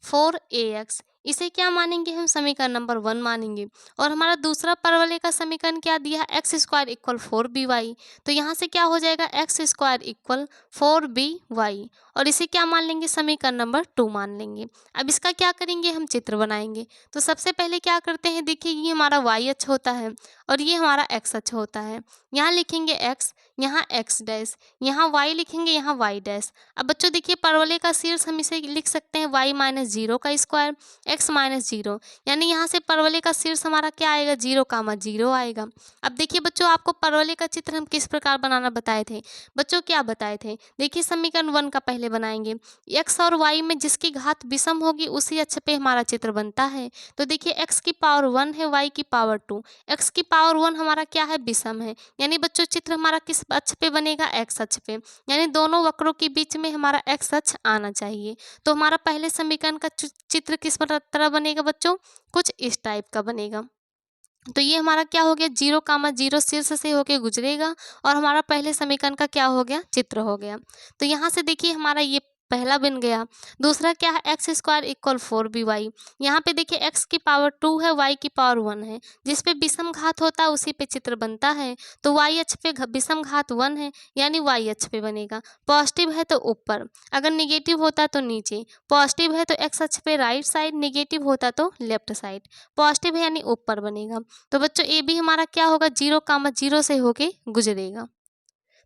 [SPEAKER 1] 4ax, इसे क्या मानेंगे हम, समीकरण नंबर 1 मानेंगे। और हमारा दूसरा परवलय का समीकरण क्या दिया है, x² = 4by, तो यहाँ से क्या हो जाएगा, x² = 4by, और इसे क्या मान लेंगे, समीकरण नंबर 2 मान लेंगे। अब इसका क्या करेंगे, हम चित्र बनाएंगे। तो सबसे पहले क्या करते हैं, देखिए ये हमारा y अक्ष होता है और ये हमारा x अक्ष होता है। यहाँ लिखेंगे x, यहाँ x डैश, यहाँ y लिखेंगे, यहाँ y डैश। अब बच्चों देखिए परवलय का शीर्ष हम इसे लिख सकते हैं y - 0 का स्क्वायर, x - 0, यानी यहाँ से परवलय का शीर्ष हमारा क्या आएगा, 0, 0 आएगा। अब देखिए बच्चों आपको परवलय का चित्र हम किस प्रकार बनाना बताए थे, बच्चों क्या बताए थे, देखिए समीकरण 1 का पहले बनाएंगे। x और y में जिसकी घात विषम होगी उसी अक्ष पे हमारा चित्र बनता है। तो देखिए x की पावर 1 है, y की पावर 2, x की पावर 1 हमारा क्या है, विषम है, यानी बच्चों चित्र हमारा किस अक्ष पे बनेगा, x अक्ष पे, यानी दोनों वक्रों के बीच में हमारा x अक्ष आना चाहिए। तो हमारा पहले समीकरण का चित्र किस तरह बनेगा बच्चों, कुछ इस टाइप का बनेगा। तो ये हमारा क्या हो गया, 0, 0 शीर्ष से होके गुजरेगा और हमारा पहले समीकरण का क्या हो गया, चित्र हो गया। तो यहाँ से देखिए हमारा ये पहला बन गया। दूसरा क्या है, x² = 4by, यहाँ पे देखिए x की पावर 2 है, y की पावर 1 है, जिस पे विषम घात होता है उसी पे चित्र बनता है। तो y अक्ष पे विषम घात 1 है, यानी y अक्ष पे बनेगा। पॉजिटिव है तो ऊपर, अगर निगेटिव होता तो नीचे, पॉजिटिव है तो x अक्ष पे राइट साइड, निगेटिव होता तो लेफ्ट साइड, पॉजिटिव है यानी ऊपर बनेगा। तो बच्चों ए भी हमारा क्या होगा, 0, 0 से होके गुजरेगा।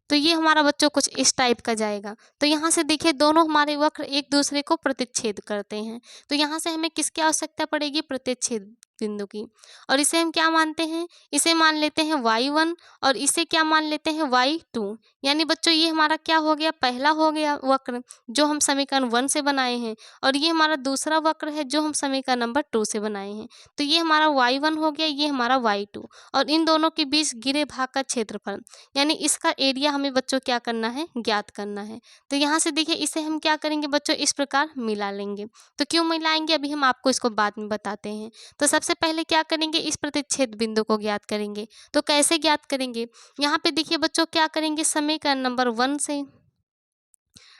[SPEAKER 1] तो ये हमारा बच्चों कुछ इस टाइप का जाएगा। तो यहाँ से देखिए दोनों हमारे वक्र एक दूसरे को प्रतिच्छेद करते हैं। तो यहाँ से हमें किसकी आवश्यकता पड़ेगी, प्रतिच्छेद बिंदु की। और इसे हम क्या मानते हैं, इसे मान लेते हैं y1 और इसे क्या मान लेते हैं y2। यानी बच्चों ये हमारा क्या हो गया, पहला हो गया वक्र जो हम समीकरण 1 से बनाए हैं, और ये हमारा दूसरा वक्र है जो हम समीकरण नंबर 2 से बनाए हैं। तो ये हमारा y1 हो गया, ये हमारा y2, और इन दोनों के बीच घिरे भाग का क्षेत्रफल, यानी इसका एरिया हमें बच्चों क्या करना है, ज्ञात करना है। तो यहाँ से देखिए इसे हम क्या करेंगे बच्चों, इस प्रकार मिला लेंगे। तो क्यों मिलाएंगे अभी हम आपको इसको बाद में बताते हैं। तो सबसे पहले क्या करेंगे, इस प्रतिच्छेद बिंदु को ज्ञात करेंगे। तो कैसे ज्ञात करेंगे, यहाँ पे देखिए बच्चों क्या करेंगे, समीकरण नंबर 1 से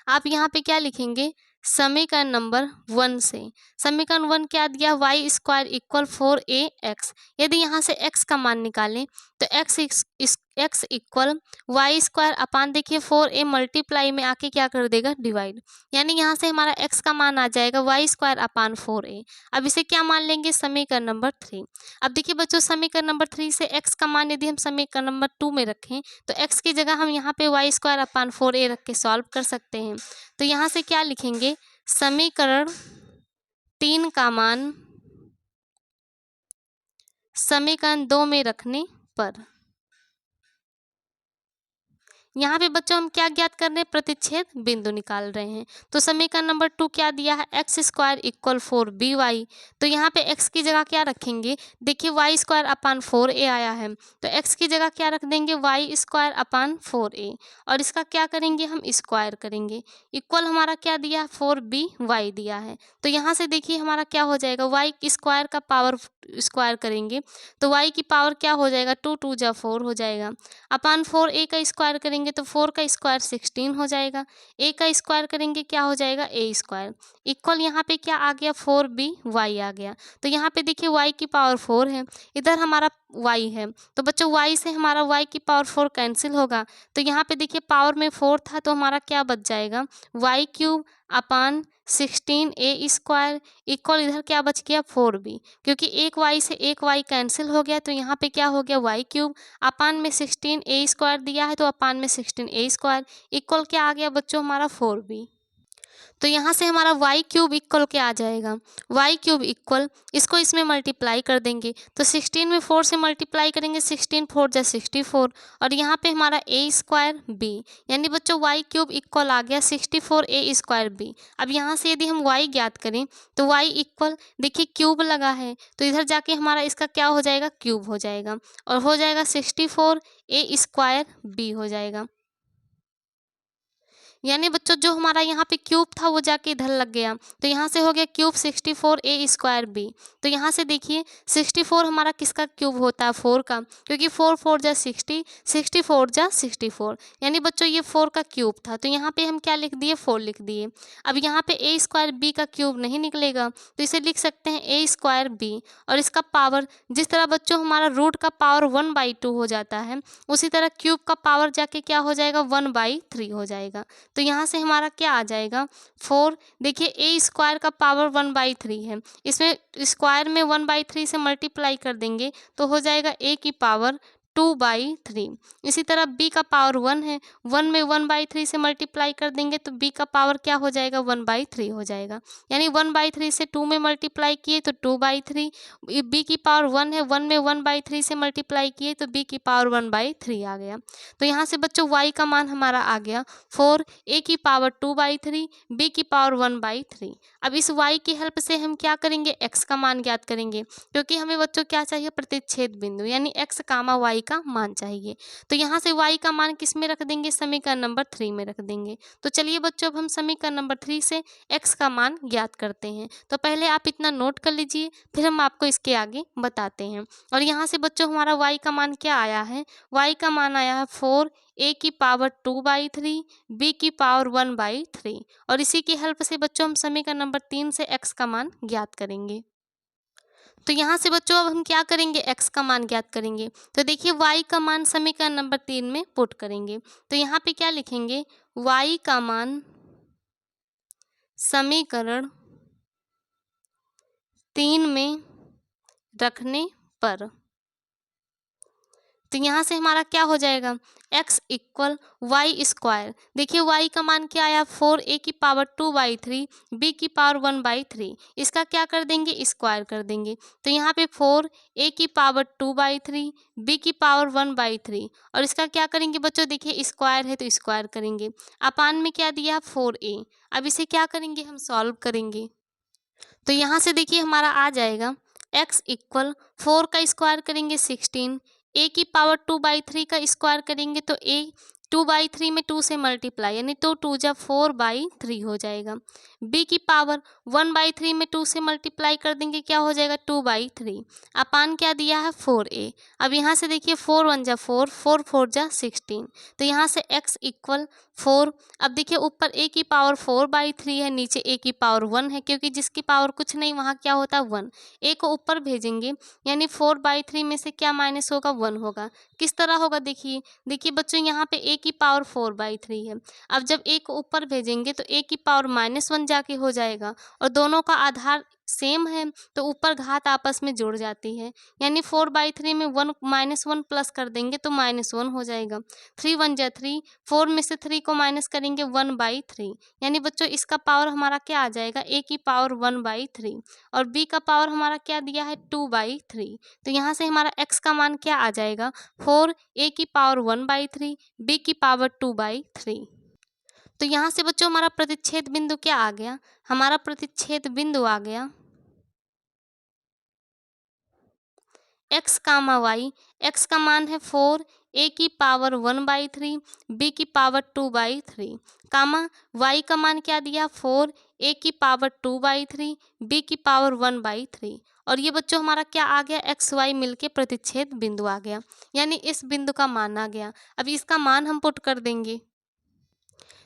[SPEAKER 1] आप यहाँ पे क्या लिखेंगे, समीकरण नंबर 1 से। समीकरण 1 क्या दिया, y² = 4ax। यदि यहाँ से x का मान निकालें तो x इक्वल y² अपान देखिए 4a मल्टीप्लाई में आके क्या कर देगा, डिवाइड, यानी यहाँ से हमारा x का मान आ जाएगा y² अपान 4a। अब इसे क्या मान लेंगे, समीकरण नंबर 3। अब देखिए बच्चों समीकरण नंबर 3 से x का मान यदि हम समीकरण नंबर 2 में रखें तो x की जगह हम यहाँ पे y² अपान 4a रख के सॉल्व कर सकते हैं। तो यहाँ से क्या लिखेंगे, समीकरण 3 का मान समीकरण 2 में रखने पर, यहाँ पे बच्चों हम क्या ज्ञात कर रहे हैं, प्रतिच्छेद बिंदु निकाल रहे हैं। तो समीकरण नंबर 2 क्या दिया है, एक्स स्क्वायर इक्वल 4by। तो यहाँ पे x की जगह क्या रखेंगे, देखिए वाई स्क्वायर अपान 4a आया है, तो x की जगह क्या रख देंगे, वाई स्क्वायर अपान 4a, और इसका क्या करेंगे, हम स्क्वायर करेंगे। इक्वल हमारा क्या दिया, 4by दिया है। तो यहाँ से देखिए हमारा क्या हो जाएगा, वाई स्क्वायर का पावर स्क्वायर करेंगे तो y की पावर क्या हो जाएगा, 2 2 जा 4 हो जाएगा, अपान 4a का स्क्वायर करेंगे तो 4 का स्क्वायर 16 हो जाएगा, a का स्क्वायर करेंगे क्या हो जाएगा, a स्क्वायर। इक्वल यहाँ पे क्या आ गया, 4by आ गया। तो यहाँ पे देखिए y की पावर 4 है, इधर हमारा y है, तो बच्चों y से हमारा y की पावर 4 कैंसिल होगा। तो यहाँ पे देखिए पावर में 4 था तो हमारा क्या बच जाएगा, y क्यूब अपान 16a स्क्वायर इक्वल इधर क्या बच गया, 4b, क्योंकि एक y से एक y कैंसिल हो गया तो यहाँ पे क्या हो गया, y क्यूब अपान में 16a स्क्वायर दिया है तो अपान में 16a स्क्वायर इक्वल क्या आ गया बच्चों, हमारा 4b। तो यहाँ से हमारा y क्यूब इक्वल क्या आ जाएगा, y क्यूब इक्वल इसको इसमें मल्टीप्लाई कर देंगे तो 16 में 4 से मल्टीप्लाई करेंगे, 16 4 जा 64, और यहाँ पे हमारा a स्क्वायर b, यानी बच्चों y क्यूब इक्वल आ गया 64a स्क्वायर b। अब यहाँ से यदि हम y ज्ञात करें तो y इक्वल देखिए क्यूब लगा है तो इधर जाके हमारा इसका क्या हो जाएगा, क्यूब हो जाएगा, और हो जाएगा 64a स्क्वायर b हो जाएगा। यानी बच्चों जो हमारा यहाँ पे क्यूब था वो जाके इधर लग गया तो यहाँ से हो गया क्यूब 64a स्क्वायर b। तो यहाँ से देखिए 64 हमारा किसका क्यूब होता है, 4 का, क्योंकि 4 4 जा 60, 64 जा 64, यानी बच्चों ये 4 का क्यूब था तो यहाँ पे हम क्या लिख दिए, 4 लिख दिए। अब यहाँ पे a स्क्वायर b का क्यूब नहीं निकलेगा तो इसे लिख सकते हैं a स्क्वायर b, और इसका पावर जिस तरह बच्चों हमारा रूट का पावर 1/2 हो जाता है उसी तरह क्यूब का पावर जाके क्या हो जाएगा, 1/3 हो जाएगा। तो यहाँ से हमारा क्या आ जाएगा, 4, देखिए a स्क्वायर का पावर 1/3 है, इसमें स्क्वायर में 1/3 से मल्टीप्लाई कर देंगे तो हो जाएगा a की पावर 2/3। इसी तरह b का पावर 1 है, 1 में 1/3 से मल्टीप्लाई कर देंगे तो b का पावर क्या हो जाएगा, 1/3 हो जाएगा, यानी 1/3 से 2 में मल्टीप्लाई किए तो 2/3, b की पावर 1 है, 1 में 1/3 से मल्टीप्लाई किए तो b की पावर 1/3 आ गया। तो यहाँ से बच्चों y का मान हमारा आ गया 4, a की पावर 2/3, b की पावर 1/3। अब इस y की हेल्प से हम क्या करेंगे, x का मान ज्ञात करेंगे, क्योंकि हमें बच्चों क्या चाहिए, प्रतिच्छेद बिंदु, यानी x कामा y का मान चाहिए। तो यहाँ से y का मान किस में रख देंगे, समीकरण नंबर 3 में रख देंगे। तो चलिए बच्चों अब हम समीकरण नंबर 3 से x का मान ज्ञात करते हैं। तो पहले आप इतना नोट कर लीजिए, फिर हम आपको इसके आगे बताते हैं। और यहाँ से बच्चों हमारा y का मान क्या आया है, y का मान आया है 4, a की पावर 2/3, b की पावर 1/3, और इसी की हेल्प से बच्चों हम समीकरण नंबर 3 से x का मान ज्ञात करेंगे। तो यहाँ से बच्चों अब हम क्या करेंगे, x का मान ज्ञात करेंगे। तो देखिए y का मान समीकरण नंबर 3 में पुट करेंगे तो यहाँ पे क्या लिखेंगे, y का मान समीकरण 3 में रखने पर, तो यहाँ से हमारा क्या हो जाएगा, x इक्वल वाई स्क्वायर, देखिए y का मान क्या आया, 4, a की पावर 2/3, b की पावर 1/3, इसका क्या कर देंगे, स्क्वायर कर देंगे। तो यहाँ पे 4, a की पावर 2/3, b की पावर 1/3, और इसका क्या करेंगे बच्चों, देखिए स्क्वायर है तो स्क्वायर करेंगे, अपान में क्या दिया, 4a। अब इसे क्या करेंगे, हम सॉल्व करेंगे। तो यहाँ से देखिए हमारा आ जाएगा x इक्वल 4 का स्क्वायर करेंगे 16, a की पावर 2/3 का स्क्वायर करेंगे तो a 2/3 में 2 से मल्टीप्लाई, यानी तो 2 जा 4/3 हो जाएगा। b की पावर 1/3 में 2 से मल्टीप्लाई कर देंगे, क्या हो जाएगा, 2/3, अपान क्या दिया है, 4a। अब यहाँ से देखिए 4 1 जा 4, 4 4 जा 16, तो यहाँ से x इक्वल 4। अब देखिए ऊपर a की पावर 4/3 है, नीचे a की पावर 1 है, क्योंकि जिसकी पावर कुछ नहीं वहाँ क्या होता है, 1। a को ऊपर भेजेंगे यानी 4/3 में से क्या माइनस होगा, 1 होगा। किस तरह होगा, देखिए देखिए बच्चों यहाँ पे a की पावर 4/3 है, अब जब a को ऊपर भेजेंगे तो a की पावर -1 जाके हो जाएगा, और दोनों का आधार सेम है तो ऊपर घात आपस में जुड़ जाती है, यानी 4/3 में 1 -1 प्लस कर देंगे तो -1 हो जाएगा। 3 1 जा 3, 4 में से 3 को माइनस करेंगे 1/3, यानी बच्चों इसका पावर हमारा क्या आ जाएगा, a की पावर 1/3 और b का पावर हमारा क्या दिया है 2/3। तो यहाँ से हमारा x का मान क्या आ जाएगा 4, a की पावर 1/3, b की पावर 2/3। तो यहाँ से बच्चों हमारा प्रतिच्छेद बिंदु क्या आ गया, हमारा प्रतिच्छेद बिंदु आ गया x कामा वाई। x का मान है 4, a की पावर 1/3, b की पावर 2/3 कामा y का मान क्या दिया 4, a की पावर 2/3, b की पावर 1/3 और ये बच्चों हमारा क्या आ गया एक्स वाई मिलके प्रतिच्छेद बिंदु आ गया, यानी इस बिंदु का मान आ गया। अब इसका मान हम पुट कर देंगे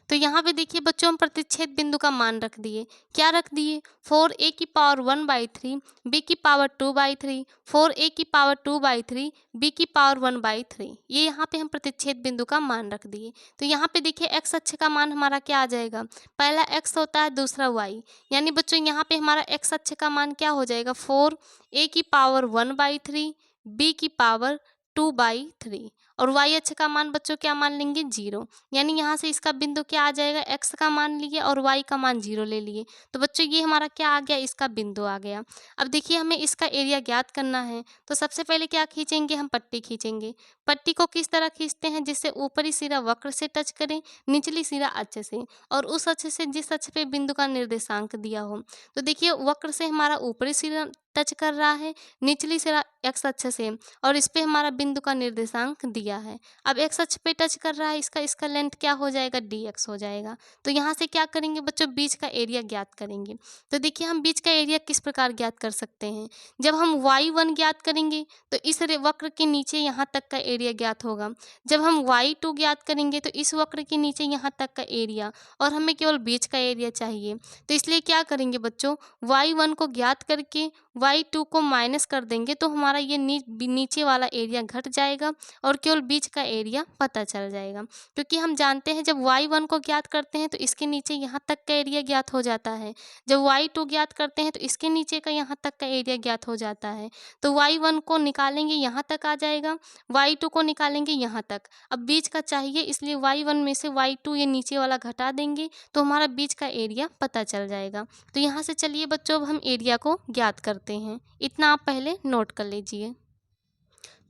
[SPEAKER 1] तो यहाँ पे देखिए बच्चों हम प्रतिच्छेद बिंदु का मान रख दिए, क्या रख दिए 4a की पावर 1/3, b की पावर 2/3, 4a की पावर 2/3, b की पावर 1/3, ये यहाँ पे हम प्रतिच्छेद बिंदु का मान रख दिए। तो यहाँ पे देखिए x अक्ष का मान हमारा क्या आ जाएगा, पहला x होता है दूसरा y, यानी बच्चों यहाँ पे हमारा x अक्ष का मान क्या हो जाएगा 4a की पावर 1/3, b की पावर 2/3 और y अक्ष का मान बच्चों क्या मान लेंगे 0, यानी यहाँ से इसका बिंदु क्या आ जाएगा x का मान लिए और y का मान 0 ले लिए, तो बच्चों ये हमारा क्या आ गया इसका बिंदु आ गया। अब देखिए हमें इसका एरिया ज्ञात करना है तो सबसे पहले क्या खींचेंगे, हम पट्टी खींचेंगे। पट्टी को किस तरह खींचते हैं, जिससे ऊपरी सिरा वक्र से टच करें, निचली सिरा अक्ष से और उस अक्ष से जिस अक्ष पे बिंदु का निर्देशांक दिया हो। तो देखिए वक्र से हमारा ऊपरी सिरा टच कर रहा है, निचली सिरा x अक्ष से और इस पे हमारा बिंदु का निर्देशांक दिया है। अब x अक्ष पे टच कर रहा है, इसका लेंथ क्या हो जाएगा dx हो जाएगा। तो यहाँ से क्या करेंगे बच्चों, बीच का एरिया ज्ञात करेंगे। तो देखिए हम बीच का एरिया किस प्रकार ज्ञात कर सकते हैं, जब हम y1 ज्ञात करेंगे तो इस वक्र के नीचे यहाँ तक का एरिया ज्ञात होगा। जब हम y2 ज्ञात करेंगे तो इस वक्र के नीचे यहाँ तक का एरिया, और हमें केवल बीच का एरिया चाहिए। तो इसलिए क्या करेंगे बच्चों, y1 को ज्ञात करके y2 को माइनस कर देंगे तो हमारा ये नीचे वाला एरिया घट जाएगा और केवल बीच का एरिया पता चल जाएगा, क्योंकि हम जानते हैं जब y1 को ज्ञात करते हैं तो इसके नीचे यहाँ तक का एरिया ज्ञात हो जाता है, जब y2 ज्ञात करते हैं तो इसके नीचे का यहाँ तक का एरिया ज्ञात हो जाता है। तो y1 को निकालेंगे यहाँ तक आ जाएगा, y2 को निकालेंगे यहाँ तक, अब बीच का चाहिए इसलिए y1 में से y2 ये नीचे वाला घटा देंगे तो हमारा बीच का एरिया पता चल जाएगा। तो यहाँ से चलिए बच्चों अब हम एरिया को ज्ञात करते हैं, इतना आप पहले नोट कर लीजिए।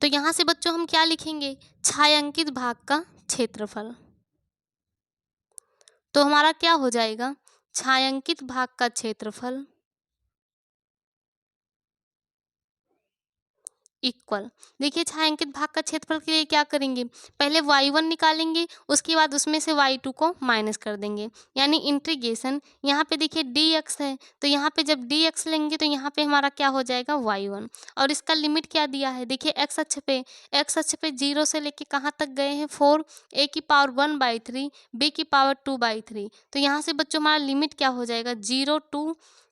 [SPEAKER 1] तो यहाँ से बच्चों हम क्या लिखेंगे, छायांकित भाग का क्षेत्रफल। तो हमारा क्या हो जाएगा, छायांकित भाग का क्षेत्रफल इक्वल, देखिए छायांकित भाग का क्षेत्रफल के लिए क्या करेंगे, पहले y1 निकालेंगे, उसके बाद उसमें से y2 को माइनस कर देंगे, यानी इंटीग्रेशन। यहाँ पे देखिए dx है तो यहाँ पे जब dx लेंगे तो यहाँ पे हमारा क्या हो जाएगा y1, और इसका लिमिट क्या दिया है, देखिए x अक्ष पे 0 से लेके कहाँ तक गए हैं 4, a की पावर 1/3, b की पावर 2/3। तो यहाँ से बच्चों हमारा लिमिट क्या हो जाएगा 0 to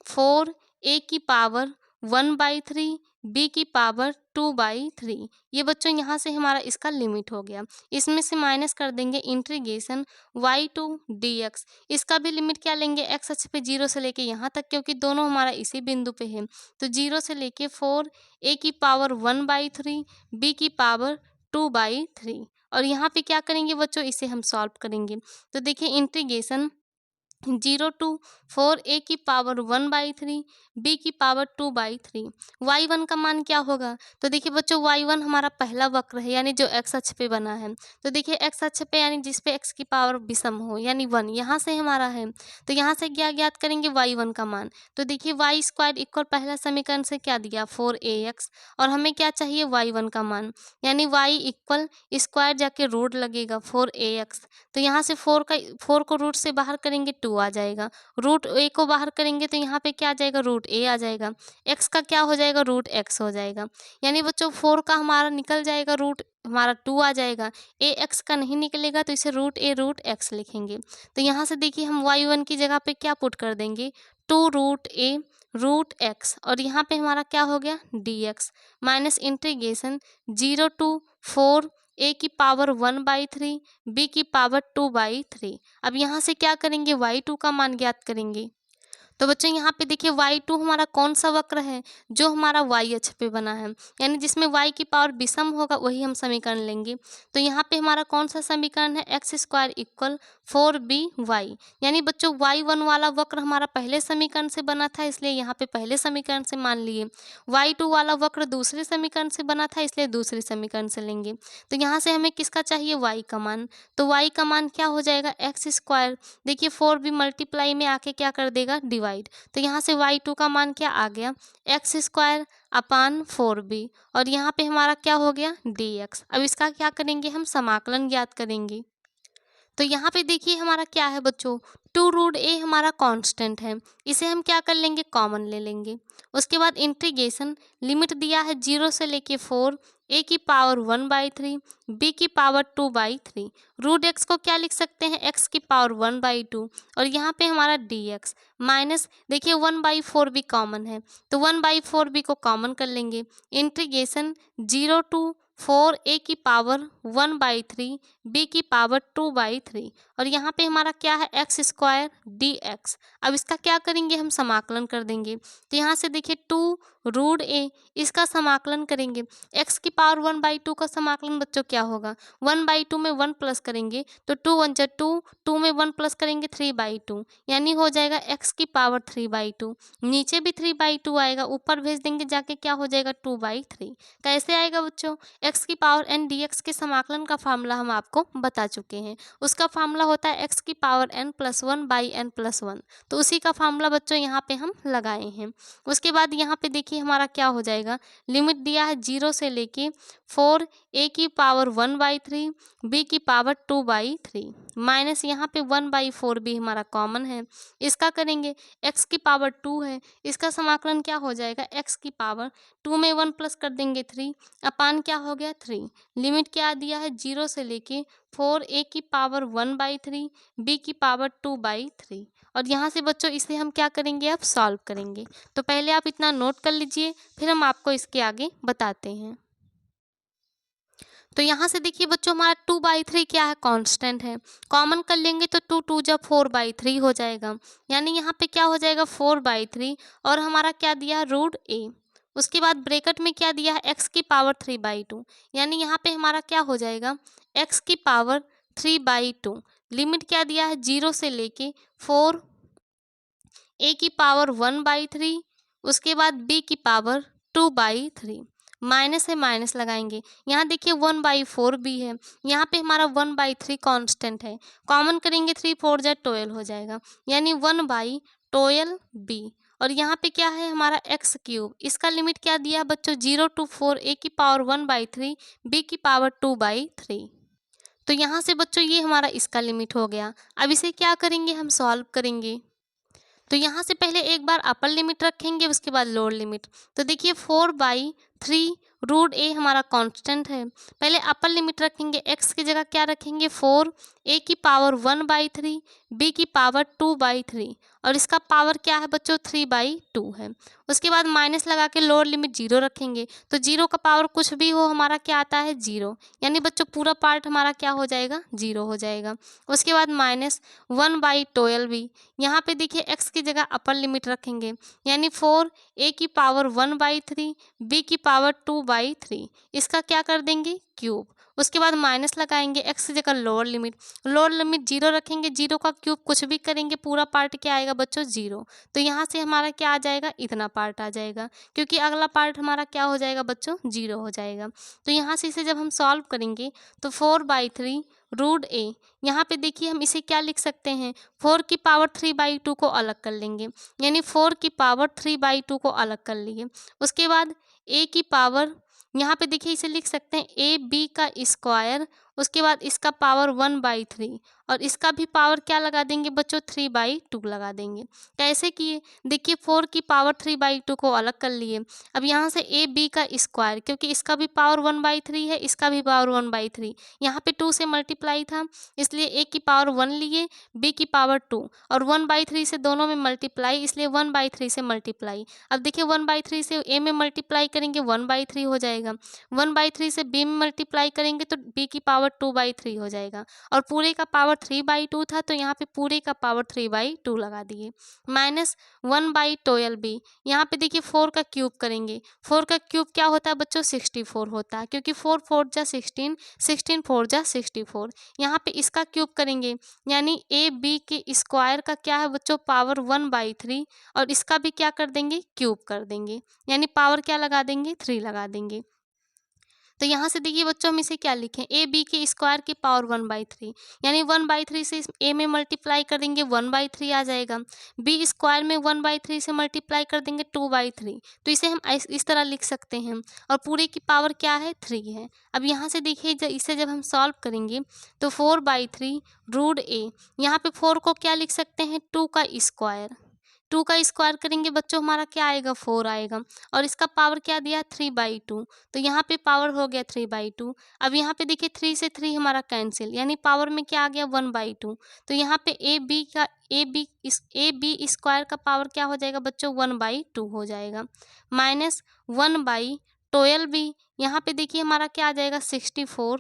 [SPEAKER 1] 4, a की पावर 1/3, b की पावर 2/3। ये बच्चों यहाँ से हमारा इसका लिमिट हो गया, इसमें से माइनस कर देंगे इंटीग्रेशन y2 dx। इसका भी लिमिट क्या लेंगे, x अक्ष पे 0 से लेके यहाँ तक, क्योंकि दोनों हमारा इसी बिंदु पे है, तो 0 से लेके 4, a की पावर 1/3, b की पावर 2/3। और यहाँ पे क्या करेंगे बच्चों, इसे हम सॉल्व करेंगे। तो देखिए इंटीग्रेशन 0 to 4, a की पावर 1/3, b की पावर 2/3। y1 का मान क्या होगा, तो देखिए बच्चों y1 हमारा पहला वक्र है, यानी जो x अक्ष पे बना है। तो देखिए x अक्ष पे यानी जिस पे x की पावर विषम हो यानी 1, यहाँ से हमारा है, तो यहाँ से क्या ज्ञात करेंगे y1 का मान। तो देखिए y² इक्वल पहला समीकरण से क्या दिया 4ax, और हमें क्या चाहिए y1 का मान, यानी y इक्वल स्क्वायर जाके रूट लगेगा 4ax। तो यहाँ से 4 को रूट से बाहर करेंगे 2 आ जाएगा, रूट a को बाहर करेंगे तो यहाँ पे क्या आ जाएगा रूट a आ जाएगा, x का क्या हो जाएगा रूट x हो जाएगा, यानी बच्चों 4 का हमारा निकल जाएगा रूट हमारा 2 आ जाएगा, a x का नहीं निकलेगा तो इसे रूट a रूट x लिखेंगे। तो यहाँ से देखिए हम y1 की जगह पे क्या पुट कर देंगे 2 रूट a रूट x, और यहाँ पे हमारा क्या हो गया dx minus integration 0 to 4, a की पावर 1/3, b की पावर 2/3। अब यहाँ से क्या करेंगे y2 का मान ज्ञात करेंगे। तो बच्चों यहाँ पे देखिए y2 हमारा कौन सा वक्र है, जो हमारा y अक्ष पे बना है, यानी जिसमें y की पावर विषम होगा वही हम समीकरण लेंगे। तो यहाँ पे हमारा कौन सा समीकरण है, x² इक्वल 4by, यानी बच्चों y1 वाला वक्र हमारा पहले समीकरण से बना था, इसलिए यहाँ पे पहले समीकरण से मान लिए। y2 वाला वक्र दूसरे समीकरण से बना था, इसलिए दूसरे समीकरण से लेंगे। तो यहाँ से हमें किसका चाहिए, y का मान। तो y का मान क्या हो जाएगा, x², देखिए 4b मल्टीप्लाई में आके क्या कर देगा, डिवाइड। तो यहाँ से y2 का मान क्या आ गया, x² अपान 4b, और यहाँ पे हमारा क्या हो गया, dx। अब इसका क्या करेंगे, हम समाकलन ज्ञात करेंगे। तो यहाँ पे देखिए हमारा क्या है बच्चों, 2√a हमारा कांस्टेंट है, इसे हम क्या कर लेंगे, कॉमन ले लेंगे। उसके बाद इंटीग्रेशन, लिमिट दिया है 0 से लेके 4, a की पावर 1/3, b की पावर 2/3। रूट x को क्या लिख सकते हैं, x की पावर 1/2, और यहाँ पे हमारा dx माइनस, देखिए 1/4 भी कॉमन है, तो 1/4 भी को कॉमन कर लेंगे। इंटीग्रेशन 0 to 4 a की पावर 1/3, b की पावर 2/3, और यहाँ पे हमारा क्या है, x² dx। अब इसका क्या करेंगे, हम समाकलन कर देंगे। तो यहाँ से देखिए 2√a, इसका समाकलन करेंगे। x की पावर 1/2 का समाकलन बच्चों क्या होगा, 1/2 में 1 प्लस करेंगे तो 2 1 जा 2, 2 में 1 प्लस करेंगे 3/2, यानी हो जाएगा x की पावर 3/2। नीचे भी 3/2 आएगा, ऊपर भेज देंगे जाके क्या हो जाएगा, 2/3। कैसे आएगा बच्चों, x की पावर n dx के समाकलन का फार्मूला हम आपको बता चुके हैं। उसका फार्मूला होता है x की पावर n+1/n+1, तो उसी का फार्मूला बच्चों यहाँ पे हम लगाए हैं। उसके बाद यहाँ पे देखिए हमारा क्या हो जाएगा, लिमिट दिया है 0 से लेके 4, a की पावर 1/3, b की पावर 2/3, माइनस यहाँ पे 1/4 भी हमारा कॉमन है, इसका करेंगे। x की पावर 2 है, इसका समाकलन क्या हो जाएगा, x की पावर 2 में 1 प्लस कर देंगे 3, अपान क्या हो गया 3। लिमिट क्या दिया है 0 से लेके 4, a की पावर 1/3, b की पावर 2/3, और यहाँ से बच्चों इसे हम क्या करेंगे, अब सॉल्व करेंगे। तो पहले आप इतना नोट कर लीजिए, फिर हम आपको इसके आगे बताते हैं। तो यहाँ से देखिए बच्चों हमारा 2/3 क्या है, कांस्टेंट है, कॉमन कर लेंगे तो 2 2 जा 4/3 हो जाएगा, यानी यहाँ पे क्या हो जाएगा 4/3, और हमारा क्या दिया है, √a। उसके बाद ब्रैकेट में क्या दिया है, x की पावर 3/2, यानी यहाँ पे हमारा क्या हो जाएगा, x की पावर 3/2। लिमिट क्या दिया है 0 से लेके 4, a की पावर 1/3, उसके बाद b की पावर 2/3, माइनस है माइनस लगाएंगे। यहाँ देखिए 1/4 भी है, यहाँ पे हमारा 1/3 कांस्टेंट है, कॉमन करेंगे 3 4 जा 12 हो जाएगा, यानी 1/12b, और यहाँ पे क्या है हमारा x³, इसका लिमिट क्या दिया है बच्चों 0 to 4, a की पावर 1/3, b की पावर 2/3। तो यहाँ से बच्चों ये हमारा इसका लिमिट हो गया। अब इसे क्या करेंगे, हम सॉल्व करेंगे। तो यहाँ से पहले एक बार अपर लिमिट रखेंगे, उसके बाद लोअर लिमिट। तो देखिए 4/3 √a हमारा कांस्टेंट है, पहले अपर लिमिट रखेंगे, x की जगह क्या रखेंगे 4, a की पावर 1/3, b की पावर 2/3, और इसका पावर क्या है बच्चों 3/2 है। उसके बाद माइनस लगा के लोअर लिमिट 0 रखेंगे, तो 0 का पावर कुछ भी हो हमारा क्या आता है 0, यानी बच्चों पूरा पार्ट हमारा क्या हो जाएगा 0 हो जाएगा। उसके बाद माइनस 1/12, यहाँ पे देखिए x की जगह अपर लिमिट रखेंगे, यानी 4, a की पावर 1/3, b की पावर 2/3, इसका क्या कर देंगे क्यूब। उसके बाद माइनस लगाएंगे, x की जगह लोअर लिमिट 0 रखेंगे, 0 का क्यूब कुछ भी करेंगे पूरा पार्ट क्या आएगा बच्चों 0। तो यहाँ से हमारा क्या आ जाएगा, इतना पार्ट आ जाएगा, क्योंकि अगला पार्ट हमारा क्या हो जाएगा बच्चों 0 हो जाएगा। तो यहाँ से इसे जब हम सॉल्व करेंगे तो 4/3 √a, यहाँ पे देखिए हम इसे क्या लिख सकते हैं, 4 की पावर 3/2 को अलग कर लेंगे, यानी 4 की पावर 3/2 को अलग कर लिए। उसके बाद a की पावर, यहाँ पे देखिए इसे लिख सकते हैं ab का स्क्वायर, उसके बाद इसका पावर 1/3, और इसका भी पावर क्या लगा देंगे बच्चों 3/2 लगा देंगे। कैसे किए, देखिए 4 की पावर 3/2 को अलग कर लिए। अब यहाँ से ab का स्क्वायर, क्योंकि इसका भी पावर 1/3 है, इसका भी पावर 1/3, यहाँ पे 2 से मल्टीप्लाई था, इसलिए a की पावर 1 लिए, b की पावर 2, और 1/3 से दोनों में मल्टीप्लाई, इसलिए 1/3 से मल्टीप्लाई। अब देखिए 1/3 से a में मल्टीप्लाई करेंगे 1/3 हो जाएगा, 1/3 से b में मल्टीप्लाई करेंगे तो b की पावर पावर 2/3 हो जाएगा, और पूरे का पावर 3/2 था तो यहाँ पे पूरे का पावर 3/2 लगा दिए, माइनस 1/12b। यहाँ पे देखिए 4 का क्यूब करेंगे, 4 का क्यूब क्या होता है बच्चों 64 होता है, क्योंकि 4 4 जा 16, 16 4 जा 64। यहाँ पे इसका क्यूब करेंगे यानी ए बी के स्क्वायर का क्या है बच्चों पावर 1/3, और इसका भी क्या कर देंगे क्यूब कर देंगे, यानी पावर क्या लगा देंगे 3 लगा देंगे। तो यहाँ से देखिए बच्चों हम इसे क्या लिखें, ए बी के स्क्वायर की पावर 1/3, यानी 1/3 से ए में मल्टीप्लाई कर देंगे 1/3 आ जाएगा, बी स्क्वायर में 1/3 से मल्टीप्लाई कर देंगे 2/3, तो इसे हम इस तरह लिख सकते हैं, और पूरे की पावर क्या है 3 है। अब यहाँ से देखिए इसे जब हम सॉल्व करेंगे तो 4/3 रूट ए, यहाँ पे 4 को क्या लिख सकते हैं 2 का स्क्वायर, 2 का स्क्वायर करेंगे बच्चों हमारा क्या आएगा 4 आएगा, और इसका पावर क्या दिया 3/2, तो यहाँ पे पावर हो गया 3/2। अब यहाँ पे देखिए 3 से 3 हमारा कैंसिल, यानी पावर में क्या आ गया 1/2, तो यहाँ पे ए बी स्क्वायर का पावर क्या हो जाएगा बच्चों 1/2 हो जाएगा, माइनस 1/12b। यहाँ पे देखिए हमारा क्या आ जाएगा 64,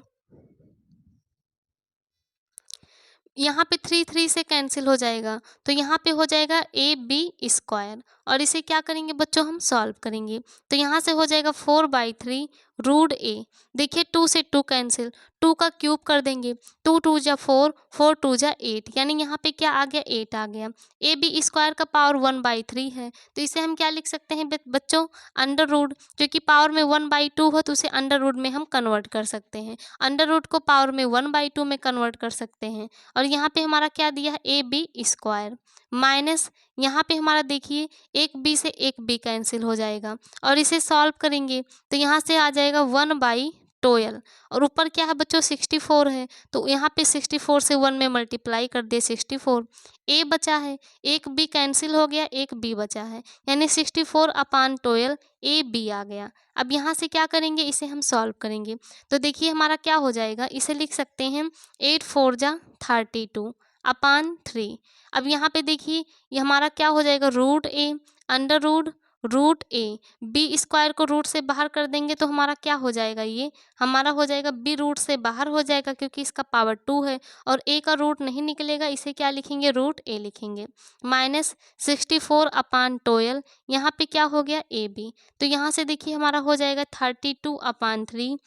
[SPEAKER 1] यहाँ पे 3 3 से कैंसिल हो जाएगा, तो यहाँ पे हो जाएगा ए बी स्क्वायर, और इसे क्या करेंगे बच्चों हम सॉल्व करेंगे, तो यहाँ से हो जाएगा 4/3 रूट ए। देखिए 2 से 2 कैंसिल, 2 का क्यूब कर देंगे, 2 2 जा 4, 4 2 जा 8, यानी यहाँ पे क्या आ गया 8 आ गया। ए बी स्क्वायर का पावर 1/3 है, तो इसे हम क्या लिख सकते हैं बच्चों अंडर रूट, क्योंकि पावर में 1/2 हो तो उसे अंडर रूट में हम कन्वर्ट कर सकते हैं, अंडर रूट को पावर में 1/2 में कन्वर्ट कर सकते हैं, और यहाँ पे हमारा क्या दिया है ए बी स्क्वायर, माइनस यहाँ पे हमारा देखिए एक बी से एक बी कैंसिल हो जाएगा, और इसे सॉल्व करेंगे तो यहाँ से आ जाएगा 1/12, और ऊपर क्या है बच्चों 64 है, तो यहाँ पे 64 से 1 में मल्टीप्लाई कर दे 64, ए बचा है, एक बी कैंसिल हो गया, एक बी बचा है, यानी 64/12 ए बी आ गया। अब यहाँ से क्या करेंगे इसे हम सॉल्व करेंगे, तो देखिए हमारा क्या हो जाएगा, इसे लिख सकते हैं 8 4 जा 32/3। अब यहाँ पे देखिए ये हमारा क्या हो जाएगा root A under root A, B square को रूट से बाहर कर देंगे तो हमारा क्या हो जाएगा, ये हमारा हो जाएगा बी रूट से बाहर हो जाएगा क्योंकि इसका पावर 2 है, और ए का रूट नहीं निकलेगा, इसे क्या लिखेंगे रूट ए लिखेंगे, माइनस 64/12, यहाँ पे क्या हो गया ए बी, तो यहाँ से देखिए हमारा हो जाएगा 32/3,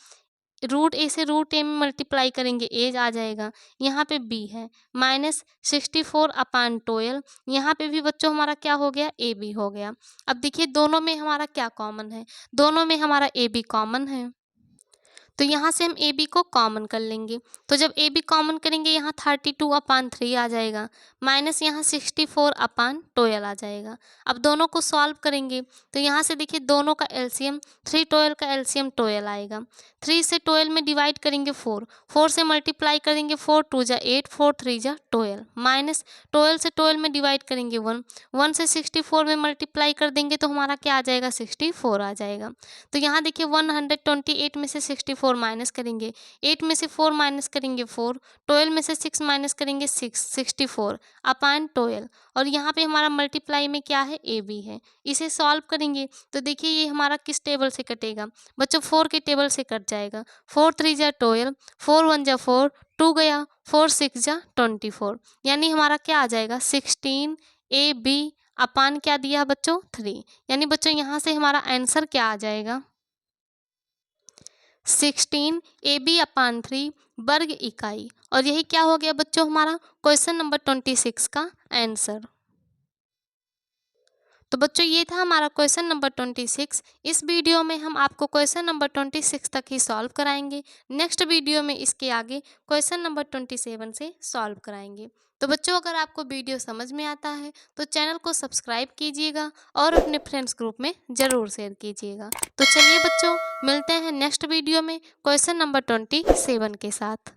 [SPEAKER 1] रूट ए से रूट ए में मल्टीप्लाई करेंगे ए आ जाएगा, यहाँ पे बी है, माइनस 64/12, यहाँ पे भी बच्चों हमारा क्या हो गया ए बी हो गया। अब देखिए दोनों में हमारा क्या कॉमन है, दोनों में हमारा ए बी कॉमन है, तो यहाँ से हम ए बी को कॉमन कर लेंगे, तो जब ए बी कॉमन करेंगे यहाँ 32/3 आ जाएगा, माइनस यहाँ 64/12 आ जाएगा। अब दोनों को सॉल्व करेंगे तो यहाँ से देखिए दोनों का एलसीएम 3 12 का एलसीएम 12 आएगा, 3 से 12 में डिवाइड करेंगे 4, 4 से मल्टीप्लाई करेंगे 4 2 जा 8, 4 3 जा 12, माइनस 12 से 12 में डिवाइड करेंगे 1, 1 से 64 में मल्टीप्लाई कर देंगे तो हमारा क्या आ जाएगा 64 आ जाएगा। तो यहाँ देखिए 128 में से 64 माइनस करेंगे, 8 में से 4 माइनस करेंगे 4, 12 में से 6 माइनस करेंगे 6, 64/12, और यहाँ पे हमारा मल्टीप्लाई में क्या है ए बी है, इसे सॉल्व करेंगे तो देखिए ये हमारा किस टेबल से कटेगा बच्चों 4 के टेबल से कट जाएगा, 4 3 जा 12, 4 1 जा 4, 2 गया, 4 6 जा 24, यानी हमारा क्या आ जाएगा 16 ए बी अपान क्या दिया बच्चों 3, यानी बच्चों यहाँ से हमारा आंसर क्या आ जाएगा 16 AB/3 वर्ग इकाई, और यही क्या हो गया बच्चों हमारा क्वेश्चन नंबर 26 का आंसर। तो बच्चों ये था हमारा क्वेश्चन नंबर 26। इस वीडियो में हम आपको क्वेश्चन नंबर 26 तक ही सॉल्व कराएंगे, नेक्स्ट वीडियो में इसके आगे क्वेश्चन नंबर 27 से सॉल्व कराएंगे। तो बच्चों अगर आपको वीडियो समझ में आता है तो चैनल को सब्सक्राइब कीजिएगा और अपने फ्रेंड्स ग्रुप में ज़रूर शेयर कीजिएगा। तो चलिए बच्चों मिलते हैं नेक्स्ट वीडियो में क्वेश्चन नंबर 27 के साथ।